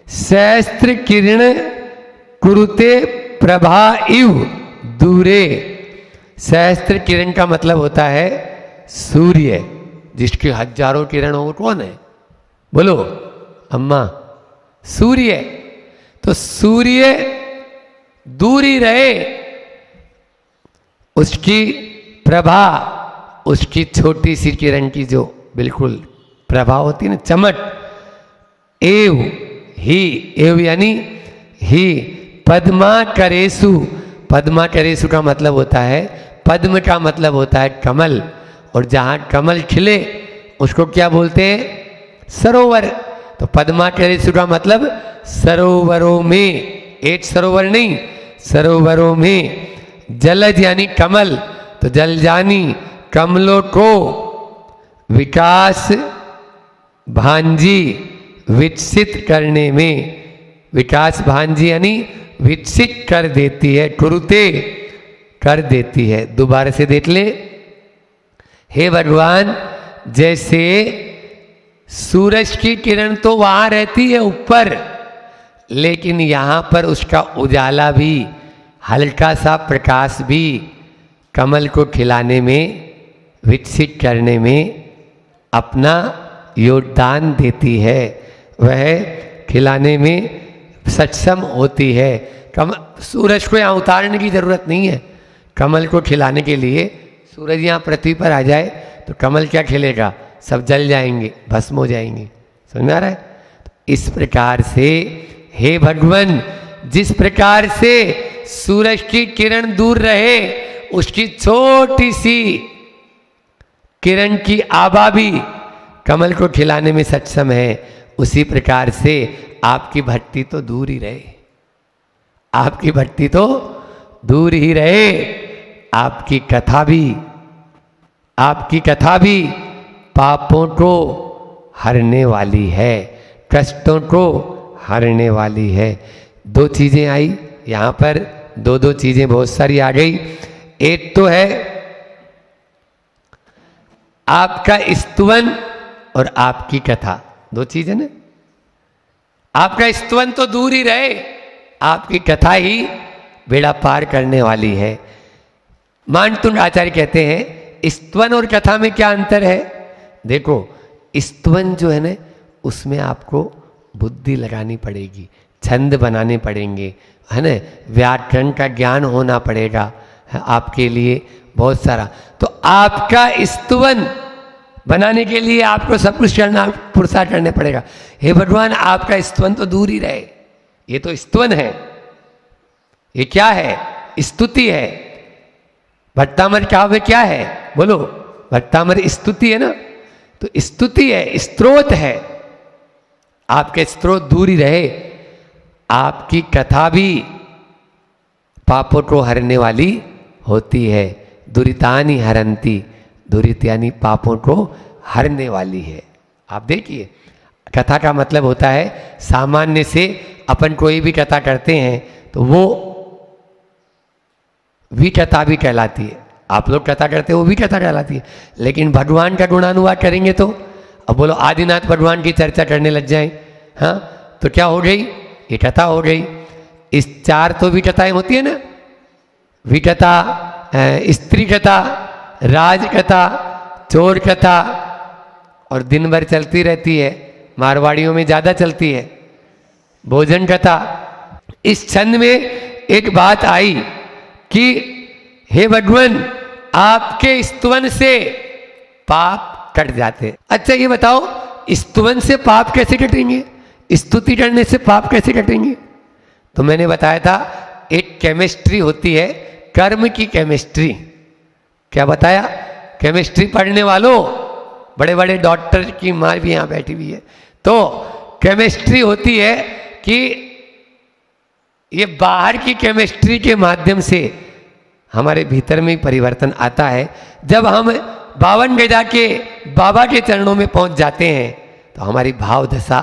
सहस्त्र किरण कुरुते प्रभा इव दूरे। सहस्त्र किरण का मतलब होता है सूर्य, जिसकी हजारों किरण हो। कौन है? बोलो अम्मा। सूर्य। तो सूर्य दूर ही रहे, उसकी प्रभा, उसकी छोटी सी किरण की जो बिल्कुल प्रभा होती है ना, चमक। एव ही, एव यानी ही पद्मा करेसु। पद्मा करेसु का मतलब होता है, पद्म का मतलब होता है कमल, और जहां कमल खिले उसको क्या बोलते हैं? सरोवर। तो पद्मा करेसु का मतलब सरोवरों में, एक सरोवर नहीं, सरोवरों में। जलज यानी कमल, तो जलजानी कमलों को विकास भांजी विकसित करने में, विकास भांजी यानी विकसित कर देती है, कुरुते कर देती है। दोबारा से देख ले। हे भगवान, जैसे सूरज की किरण तो वहां रहती है ऊपर, लेकिन यहां पर उसका उजाला भी, हल्का सा प्रकाश भी कमल को खिलाने में, विकसित करने में अपना योगदान देती है, वह खिलाने में सक्षम होती है। सूरज को यहाँ उतारने की जरूरत नहीं है। कमल को खिलाने के लिए सूरज यहाँ पृथ्वी पर आ जाए तो कमल क्या खिलेगा? सब जल जाएंगे, भस्म हो जाएंगे। समझ में आ रहा है? इस प्रकार से हे भगवान, जिस प्रकार से सूरज की किरण दूर रहे, उसकी छोटी सी किरण की आभा भी कमल को खिलाने में सक्षम है, उसी प्रकार से आपकी भक्ति तो दूर ही रहे, आपकी भक्ति तो दूर ही रहे। आपकी कथा भी, आपकी कथा भी पापों को हरने वाली है, कष्टों को हरने वाली है। दो चीजें आई यहाँ पर, दो चीजें बहुत सारी आ गई। एक तो है आपका स्तवन और आपकी कथा, दो चीजें ना। आपका स्तवन तो दूर ही रहे, आपकी कथा ही बेड़ा पार करने वाली है। मानतुंड आचार्य कहते हैं स्तवन और कथा में क्या अंतर है? देखो, स्तवन जो है ना, उसमें आपको बुद्धि लगानी पड़ेगी, छंद बनाने पड़ेंगे, है ना, व्याकरण का ज्ञान होना पड़ेगा आपके लिए बहुत सारा। तो आपका स्तवन बनाने के लिए आपको सब कुछ करना, पुरुषार्थ करने पड़ेगा। हे भगवान, आपका स्तवन तो दूर ही रहे। ये तो स्तवन है, ये क्या है? स्तुति है। भट्टामर काव्य क्या है? बोलो, भट्टामर स्तुति है ना, तो स्तुति है, स्तोत्र है। आपके स्त्रोत दूर ही रहे। आपकी कथा भी पापों को हरने वाली होती है। दुरितानि हरंती, दुरित यानी पापों को हरने वाली है। आप देखिए, कथा का मतलब होता है, सामान्य से अपन कोई भी कथा करते हैं तो वो विकथा भी कहलाती है। आप लोग कथा करते हो, वो भी कथा कहलाती है। लेकिन भगवान का गुणानुवाद करेंगे तो, अब बोलो आदिनाथ भगवान की चर्चा करने लग जाएं, हाँ, तो क्या हो गई? ये कथा हो गई। इस चार तो विकथाएं होती है ना, विकथा, स्त्री कथा, राज कथा, चोर कथा, और दिन भर चलती रहती है, मारवाड़ियों में ज्यादा चलती है, भोजन कथा। इस छंद में एक बात आई कि हे भगवान, आपके स्तवन से पाप कट जाते। अच्छा ये बताओ, स्तवन से पाप कैसे कटेंगे? स्तुति करने से पाप कैसे कटेंगे? तो मैंने बताया था, एक केमिस्ट्री होती है, कर्म की केमिस्ट्री। क्या बताया? केमिस्ट्री पढ़ने वालों, बड़े बड़े डॉक्टर की माँ भी यहाँ बैठी हुई है। तो केमिस्ट्री होती है कि ये बाहर की केमिस्ट्री के माध्यम से हमारे भीतर में परिवर्तन आता है। जब हम 52 गजा के बाबा के चरणों में पहुंच जाते हैं तो हमारी भाव दशा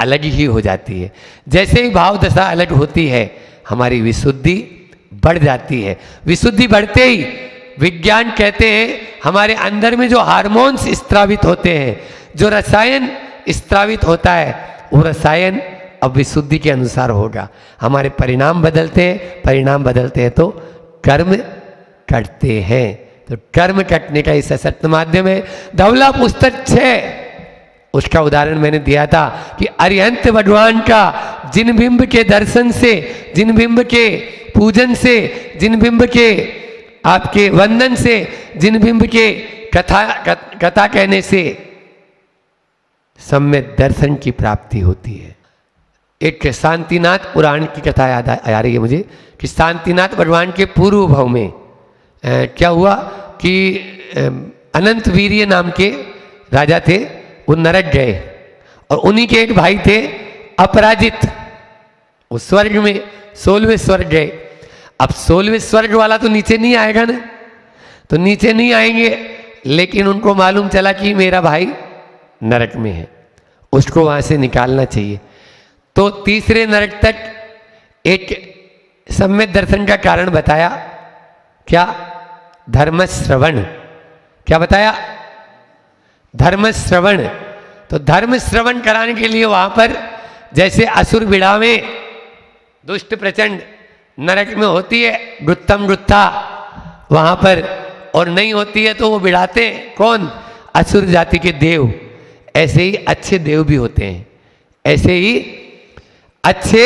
अलग ही हो जाती है। जैसे ही भाव दशा अलग होती है हमारी विशुद्धि बढ़ जाती है। विशुद्धि बढ़ते ही विज्ञान कहते हैं हमारे अंदर में जो हार्मोन्स स्त्रावित होते हैं, जो रसायन स्त्रावित होता है, वो रसायन अब विशुद्धि के अनुसार होगा। हमारे परिणाम बदलते हैं, परिणाम बदलते हैं तो कर्म कटते हैं। तो कर्म कटने का इस सशक्त माध्यम है। धवला पुस्तक 6, उसका उदाहरण मैंने दिया था कि अरिहंत भगवान का जिन बिंब के दर्शन से, जिन बिंब के पूजन से, जिन बिंब के आपके वंदन से, जिन बिंब के कथा कहने से सम्यक दर्शन की प्राप्ति होती है। एक शांतिनाथ पुराण की कथा याद आ रही है मुझे कि शांतिनाथ भगवान के पूर्व भाव में क्या हुआ कि अनंत वीर्य नाम के राजा थे, वो नरक गए और उन्हीं के एक भाई थे अपराजित, वो स्वर्ग में 16वें स्वर्ग गए। अब 16वें स्वर्ग वाला तो नीचे नहीं आएगा ना, तो नीचे नहीं आएंगे, लेकिन उनको मालूम चला कि मेरा भाई नरक में है, उसको वहां से निकालना चाहिए। तो तीसरे नरक तक एक सम्यक दर्शन का कारण बताया, क्या? धर्म श्रवण। क्या बताया? धर्म श्रवण। तो धर्म श्रवण कराने के लिए वहां पर जैसे असुर बिड़ा में दुष्ट प्रचंड नरक में होती है गुत्तम गुत्था वहां पर, और नहीं होती है तो वो बिड़ाते कौन? असुर जाति के देव। ऐसे ही अच्छे देव भी होते हैं, ऐसे ही अच्छे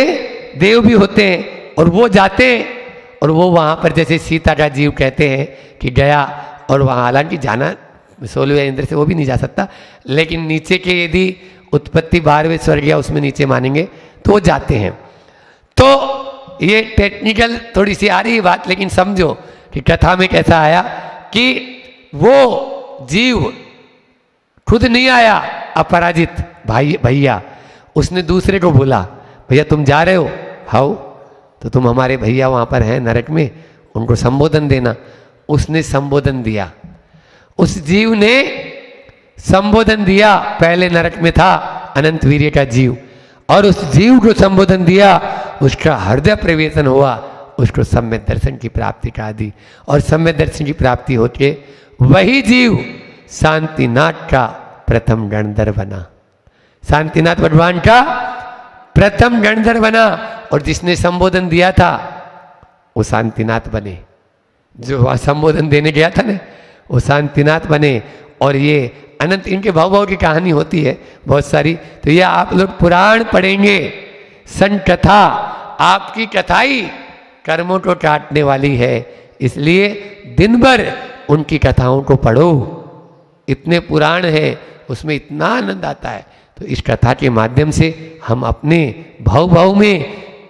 देव भी होते हैं, और वो जाते हैं और वो वहां पर जैसे सीता का जीव कहते हैं कि गया, और वहां हालांकि जाना 16वें इंद्र से वो भी नहीं जा सकता, लेकिन नीचे के यदि उत्पत्ति 12वें स्वर्ग या उसमें नीचे मानेंगे तो वो जाते हैं। तो ये टेक्निकल थोड़ी सी आ रही है बात, लेकिन समझो कि कथा में कैसा आया कि वो जीव खुद नहीं आया अपराजित भाई भैया, उसने दूसरे को बोला भैया तुम जा रहे हो? हाउ, तो तुम हमारे भैया वहां पर हैं नरक में, उनको संबोधन देना। उसने संबोधन दिया, उस जीव ने संबोधन दिया, पहले नरक में था अनंत वीर्य का जीव, और उस जीव को संबोधन दिया, उसका हृदय प्रवेशन हुआ, उसको सम्यक दर्शन की प्राप्ति का दी, और सम्यक दर्शन की प्राप्ति होके वही जीव शांतिनाथ का प्रथम गणधर बना। शांतिनाथ भगवान का प्रथम गणधर बना, और जिसने संबोधन दिया था वो शांतिनाथ बने। जो वहां संबोधन देने गया था ना वो शांतिनाथ बने। और ये अनंत इनके भाव भाव की कहानी होती है बहुत सारी, तो ये आप लोग पुराण पढ़ेंगे, संत कथा, आपकी कथा ही कर्मों को काटने वाली है, इसलिए दिन भर उनकी कथाओं को पढ़ो। इतने पुराण हैं, उसमें इतना आनंद आता है। तो इस कथा के माध्यम से हम अपने भाव भाव में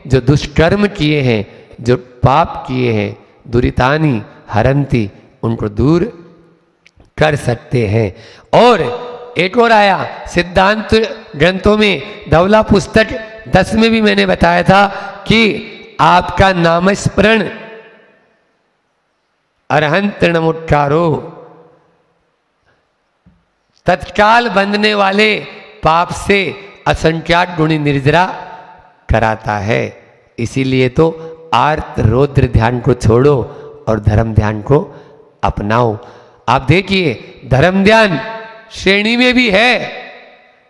जो दुष्कर्म किए हैं, जो पाप किए हैं, दुरितानी हरंती, उनको दूर कर सकते हैं। और एक और आया सिद्धांत ग्रंथों में, धवला पुस्तक 10 में भी मैंने बताया था कि आपका नामस्मरण अरहंत नमोत्कारो तत्काल बंधने वाले पाप से असंख्यात गुणी निर्जरा कराता है। इसीलिए तो आर्त रौद्र ध्यान को छोड़ो और धर्म ध्यान को अपनाओ। आप देखिए धर्म ध्यान श्रेणी में भी है,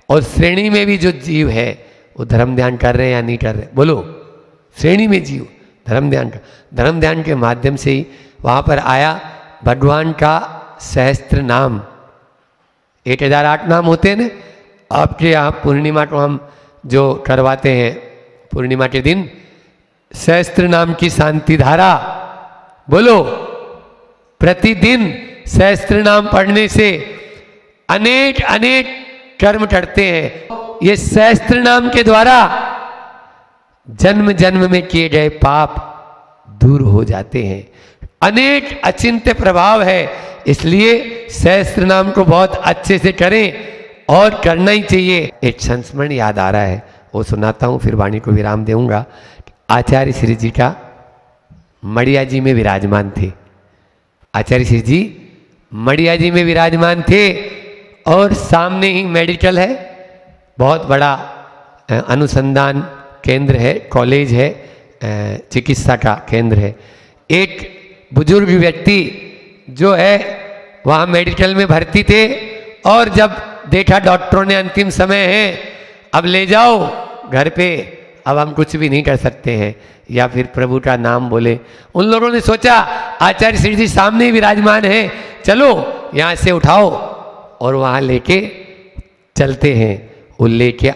और श्रेणी में भी जो जीव है वो धर्म ध्यान कर रहे हैं या नहीं कर रहे? बोलो, श्रेणी में जीव धर्म ध्यान का, धर्म ध्यान के माध्यम से ही वहां पर आया भगवान का सहस्त्र नाम। 1008 नाम होते हैं ना आपके यहाँ। पूर्णिमा को हम जो करवाते हैं पूर्णिमा के दिन, सहस्त्र नाम की शांति धारा, बोलो, प्रतिदिन सहस्त्र नाम पढ़ने से अनेक अनेक कर्म करते हैं। ये सहस्त्र नाम के द्वारा जन्म जन्म में किए गए पाप दूर हो जाते हैं। अनेक अचिंत्य प्रभाव है इसलिए सहस्त्र नाम को बहुत अच्छे से करें और करना ही चाहिए। एक संस्मरण याद आ रहा है, वो सुनाता हूँ, फिर वाणी को विराम दूंगा। आचार्य श्री जी का मड़िया जी में विराजमान थे। आचार्य श्री जी मड़िया जी में विराजमान थे और सामने ही मेडिकल है, बहुत बड़ा अनुसंधान केंद्र है, कॉलेज है, चिकित्सा का केंद्र है। एक बुजुर्ग व्यक्ति जो है वहाँ मेडिकल में भर्ती थे और जब देखा डॉक्टरों ने अंतिम समय है, अब ले जाओ घर पे, अब हम कुछ भी नहीं कर सकते हैं, या फिर प्रभु का नाम बोले। उन लोगों ने सोचा आचार्य श्री जी सामने ही विराजमान है, चलो यहाँ से उठाओ और वहाँ लेके चलते हैं। वो लेके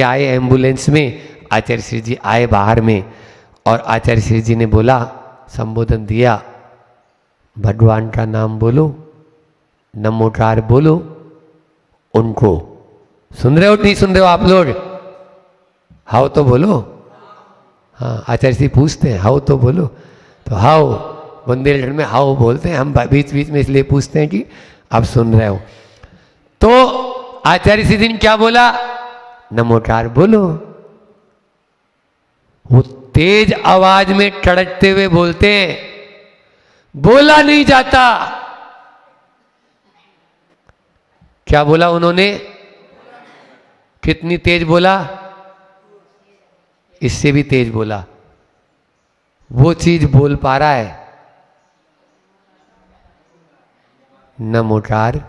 आए एम्बुलेंस में। आचार्य श्री जी आए बाहर में और आचार्य श्री जी ने बोला, संबोधन दिया, भगवान का नाम बोलो, नमोकार बोलो। उनको सुन रहे हो नहीं सुन रहे हो आप लोग? हाओ तो बोलो। हाँ, आचार्य श्री पूछते हैं हाओ तो बोलो, तो हाओ बुंदेलखंड में हाओ बोलते हैं, हम बीच बीच में इसलिए पूछते हैं कि आप सुन रहे हो। तो आचार्य श्री जी ने क्या बोला? नमोकार बोलो। वो तेज आवाज में कड़कते हुए बोलते हैं, बोला नहीं जाता। क्या बोला उन्होंने? कितनी तेज बोला? इससे भी तेज बोला। वो चीज बोल पा रहा है, नमोकार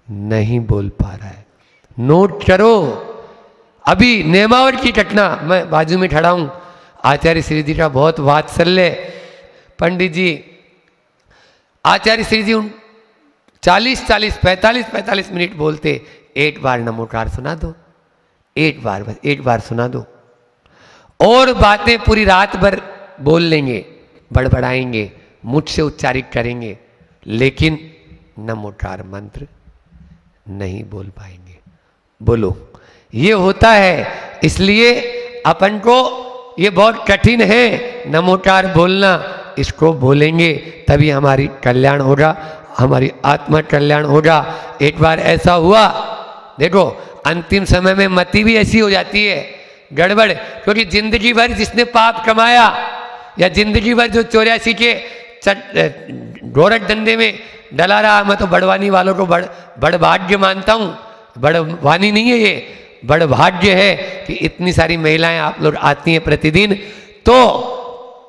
नहीं बोल पा रहा है। नोट करो, अभी नेमावर की घटना, मैं बाजू में खड़ा हूं, आचार्य श्री जी का बहुत वात्सल्य। पंडित जी, आचार्य श्री जी 45 मिनट बोलते, एक बार नमोकार सुना दो, एक बार, बस एक बार सुना दो। और बातें पूरी रात भर बोल लेंगे, बड़बड़ाएंगे, मुझसे उच्चारित करेंगे, लेकिन नमोकार मंत्र नहीं बोल पाएंगे। बोलो, ये होता है। इसलिए अपन को ये बहुत कठिन है नमोकार बोलना। इसको बोलेंगे तभी हमारी कल्याण होगा, हमारी आत्मा कल्याण होगा। एक बार ऐसा हुआ, देखो अंतिम समय में मति भी ऐसी हो जाती है गड़बड़, क्योंकि जिंदगी भर जिसने पाप कमाया, या जिंदगी भर जो 84 के गोरख धंधे में डला रहा, मैं तो बड़वानी वालों को बड़ भाग्य मानता हूँ। बड़वानी नहीं है ये, बड़ भाग्य है कि इतनी सारी महिलाएं आप लोग आती हैं प्रतिदिन, तो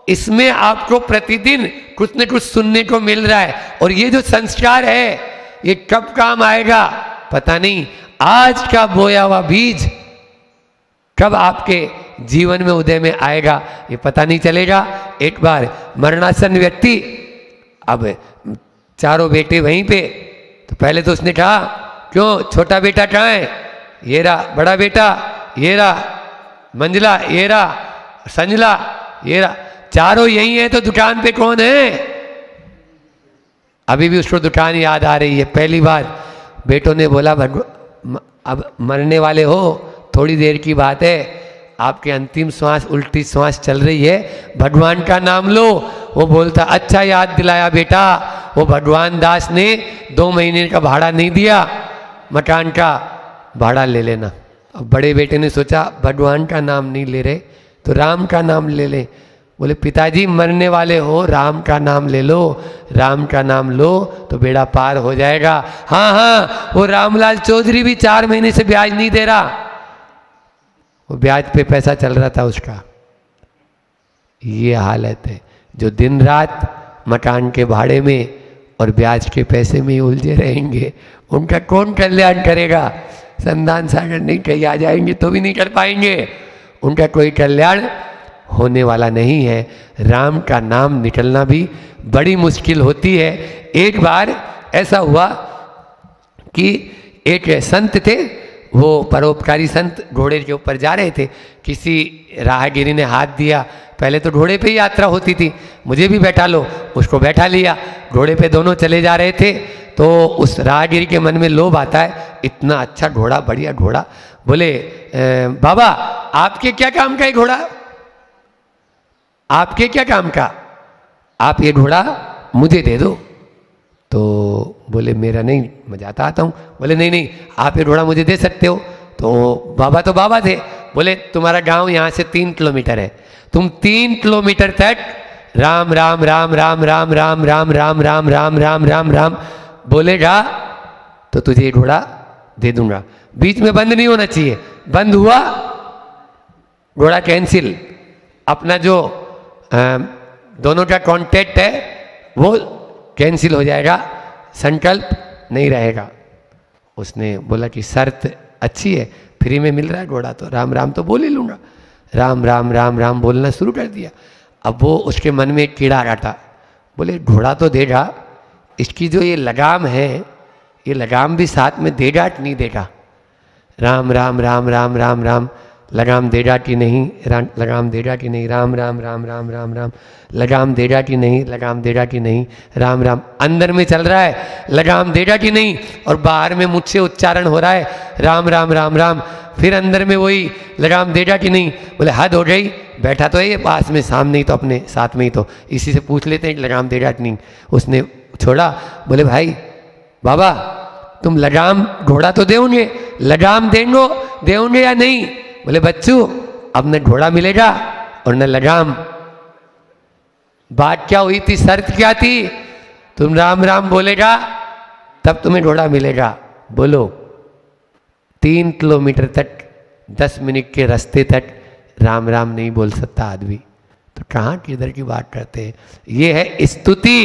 इसमें आपको प्रतिदिन कुछ न कुछ सुनने को मिल रहा है। और ये जो संस्कार है ये कब काम आएगा पता नहीं। आज का बोया हुआ बीज कब आपके जीवन में उदय में आएगा ये पता नहीं चलेगा। एक बार मरणासन व्यक्ति, अब चारों बेटे वहीं पे, तो पहले तो उसने कहा क्यों छोटा बेटा कहाँ है? ये रहा बड़ा बेटा, ये रहा मंजला, ये रहा संजला, ये रहा, चारों यही है, तो दुकान पे कौन है? अभी भी उसको दुकान याद आ रही है। पहली बार बेटों ने बोला, अब मरने वाले हो, थोड़ी देर की बात है, आपके अंतिम श्वास, उल्टी श्वास चल रही है, भगवान का नाम लो। वो बोलता अच्छा याद दिलाया बेटा, वो भगवान दास ने 2 महीने का भाड़ा नहीं दिया, मकान का भाड़ा ले लेना। अब बड़े बेटे ने सोचा भगवान का नाम नहीं ले रहे तो राम का नाम ले ले। बोले पिताजी मरने वाले हो, राम का नाम ले लो, राम का नाम लो तो बेड़ा पार हो जाएगा। हाँ हाँ, वो रामलाल चौधरी भी 4 महीने से ब्याज नहीं दे रहा, वो ब्याज पे पैसा चल रहा था उसका। ये हालत है, जो दिन रात मकान के भाड़े में और ब्याज के पैसे में उलझे रहेंगे, उनका कौन कल्याण करेगा? संतान सागर नहीं कहीं आ जाएंगे तो भी नहीं कर पाएंगे, उनका कोई कल्याण होने वाला नहीं है। राम का नाम निकलना भी बड़ी मुश्किल होती है। एक बार ऐसा हुआ कि एक संत थे, वो परोपकारी संत घोड़े के ऊपर जा रहे थे, किसी राहगीरी ने हाथ दिया। पहले तो घोड़े पे ही यात्रा होती थी, मुझे भी बैठा लो, उसको बैठा लिया। घोड़े पे दोनों चले जा रहे थे, तो उस राहगीरी के मन में लोभ आता है, इतना अच्छा घोड़ा, बढ़िया घोड़ा। बोले बाबा आपके क्या काम का है घोड़ा? आपके क्या काम का? आप ये घोड़ा मुझे दे दो। तो बोले मेरा नहीं, मैं जाता आता हूँ। बोले नहीं नहीं, आप ये घोड़ा मुझे दे सकते हो। तो बाबा थे, बोले तुम्हारा गांव यहाँ से 3 किलोमीटर है, तुम 3 किलोमीटर तक राम राम राम राम राम राम राम राम राम राम राम राम राम बोलेगा तो तुझे ये घोड़ा दे दूंगा। बीच में बंद नहीं होना चाहिए, बंद हुआ घोड़ा कैंसिल, अपना जो दोनों का कॉन्टेक्ट है वो कैंसिल हो जाएगा, संकल्प नहीं रहेगा। उसने बोला कि शर्त अच्छी है, फ्री में मिल रहा है घोड़ा तो राम राम तो बोल ही लूँगा। राम राम राम राम बोलना शुरू कर दिया। अब वो उसके मन में एक कीड़ा काटा, बोले घोड़ा तो देगा, इसकी जो ये लगाम है ये लगाम भी साथ में देगा कि नहीं देगा। राम राम राम राम राम राम लगाम देगा कि नहीं, लगाम देगा कि नहीं, राम राम राम राम राम राम लगाम देगा कि नहीं, लगाम देगा कि नहीं, राम राम। अंदर में चल रहा है लगाम देगा कि नहीं, और बाहर में मुझसे उच्चारण हो रहा है राम राम राम राम। फिर अंदर में वही लगाम देगा कि नहीं। बोले हद हो गई, बैठा तो है ये पास में सामने ही तो, अपने साथ में ही तो, इसी से पूछ लेते हैं कि लगाम देगा कि नहीं। उसने छोड़ा। बोले भाई बाबा तुम लगाम घोड़ा तो देंगे, लगाम देंगे या नहीं। बोले बच्चू अब न घोड़ा मिलेगा और न लगाम। बात क्या हुई थी, शर्त क्या थी, तुम राम राम बोलेगा तब तुम्हें घोड़ा मिलेगा। बोलो 3 किलोमीटर तक 10 मिनट के रास्ते तक राम राम नहीं बोल सकता आदमी, तो कहाँ किधर की बात करते हैं। ये है स्तुति।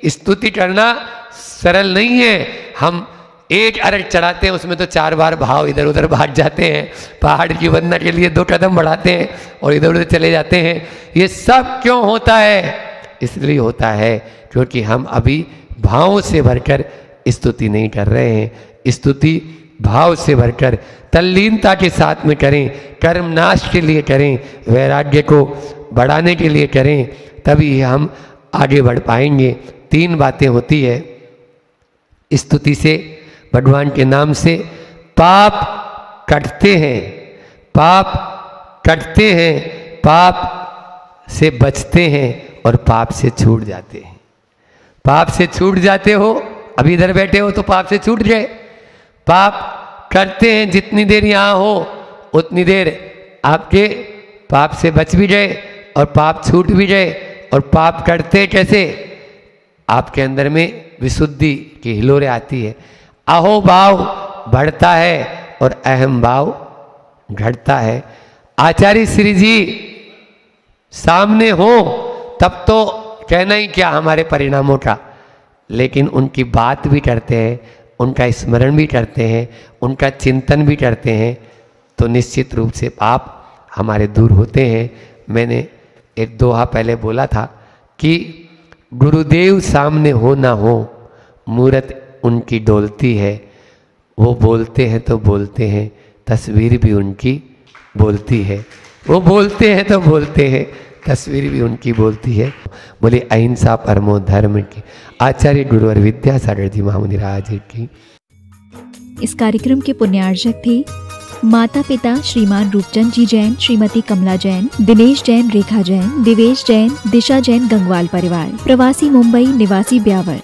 स्तुति करना सरल नहीं है। हम एक अर्घ चढ़ाते हैं उसमें तो 4 बार भाव इधर उधर भाग जाते हैं, पहाड़ की वंदना के लिए 2 कदम बढ़ाते हैं और इधर उधर चले जाते हैं। ये सब क्यों होता है, इसलिए होता है क्योंकि हम अभी भावों से भरकर स्तुति नहीं कर रहे हैं। स्तुति भाव से भरकर तल्लीनता के साथ में करें, कर्म नाश के लिए करें, वैराग्य को बढ़ाने के लिए करें, तभी हम आगे बढ़ पाएंगे। 3 बातें होती है स्तुति से, भगवान के नाम से पाप कटते हैं, पाप कटते हैं, पाप से बचते हैं और पाप से छूट जाते हैं। पाप से छूट जाते हो, अभी इधर बैठे हो तो पाप से छूट गए। पाप करते हैं, जितनी देर यहाँ हो उतनी देर आपके पाप से बच भी गए और पाप छूट भी गए। और पाप करते कैसे, आपके अंदर में विशुद्धि की हिलोरे आती है, अहो भाव बढ़ता है और अहम भाव घटता है। आचार्य श्री जी सामने हो तब तो कहना ही क्या हमारे परिणामों का, लेकिन उनकी बात भी करते हैं, उनका स्मरण भी करते हैं, उनका चिंतन भी करते हैं, तो निश्चित रूप से पाप हमारे दूर होते हैं। मैंने एक दोहा पहले बोला था कि गुरुदेव सामने हो ना हो मूरत उनकी डोलती है, वो बोलते हैं तो बोलते हैं, तस्वीर भी उनकी बोलती है। वो बोलते हैं तो बोलते हैं, तस्वीर भी उनकी बोलती है। बोले अहिंसा परमो धर्म की। आचार्य गुरुवर विद्यासागर जी महामुनि राज की। इस कार्यक्रम के पुण्यार्जक थे माता पिता श्रीमान रूपचंद जी जैन, श्रीमती कमला जैन, दिनेश जैन, रेखा जैन, दिवेश जैन, दिशा जैन गंगवाल परिवार, प्रवासी मुंबई, निवासी ब्यावर।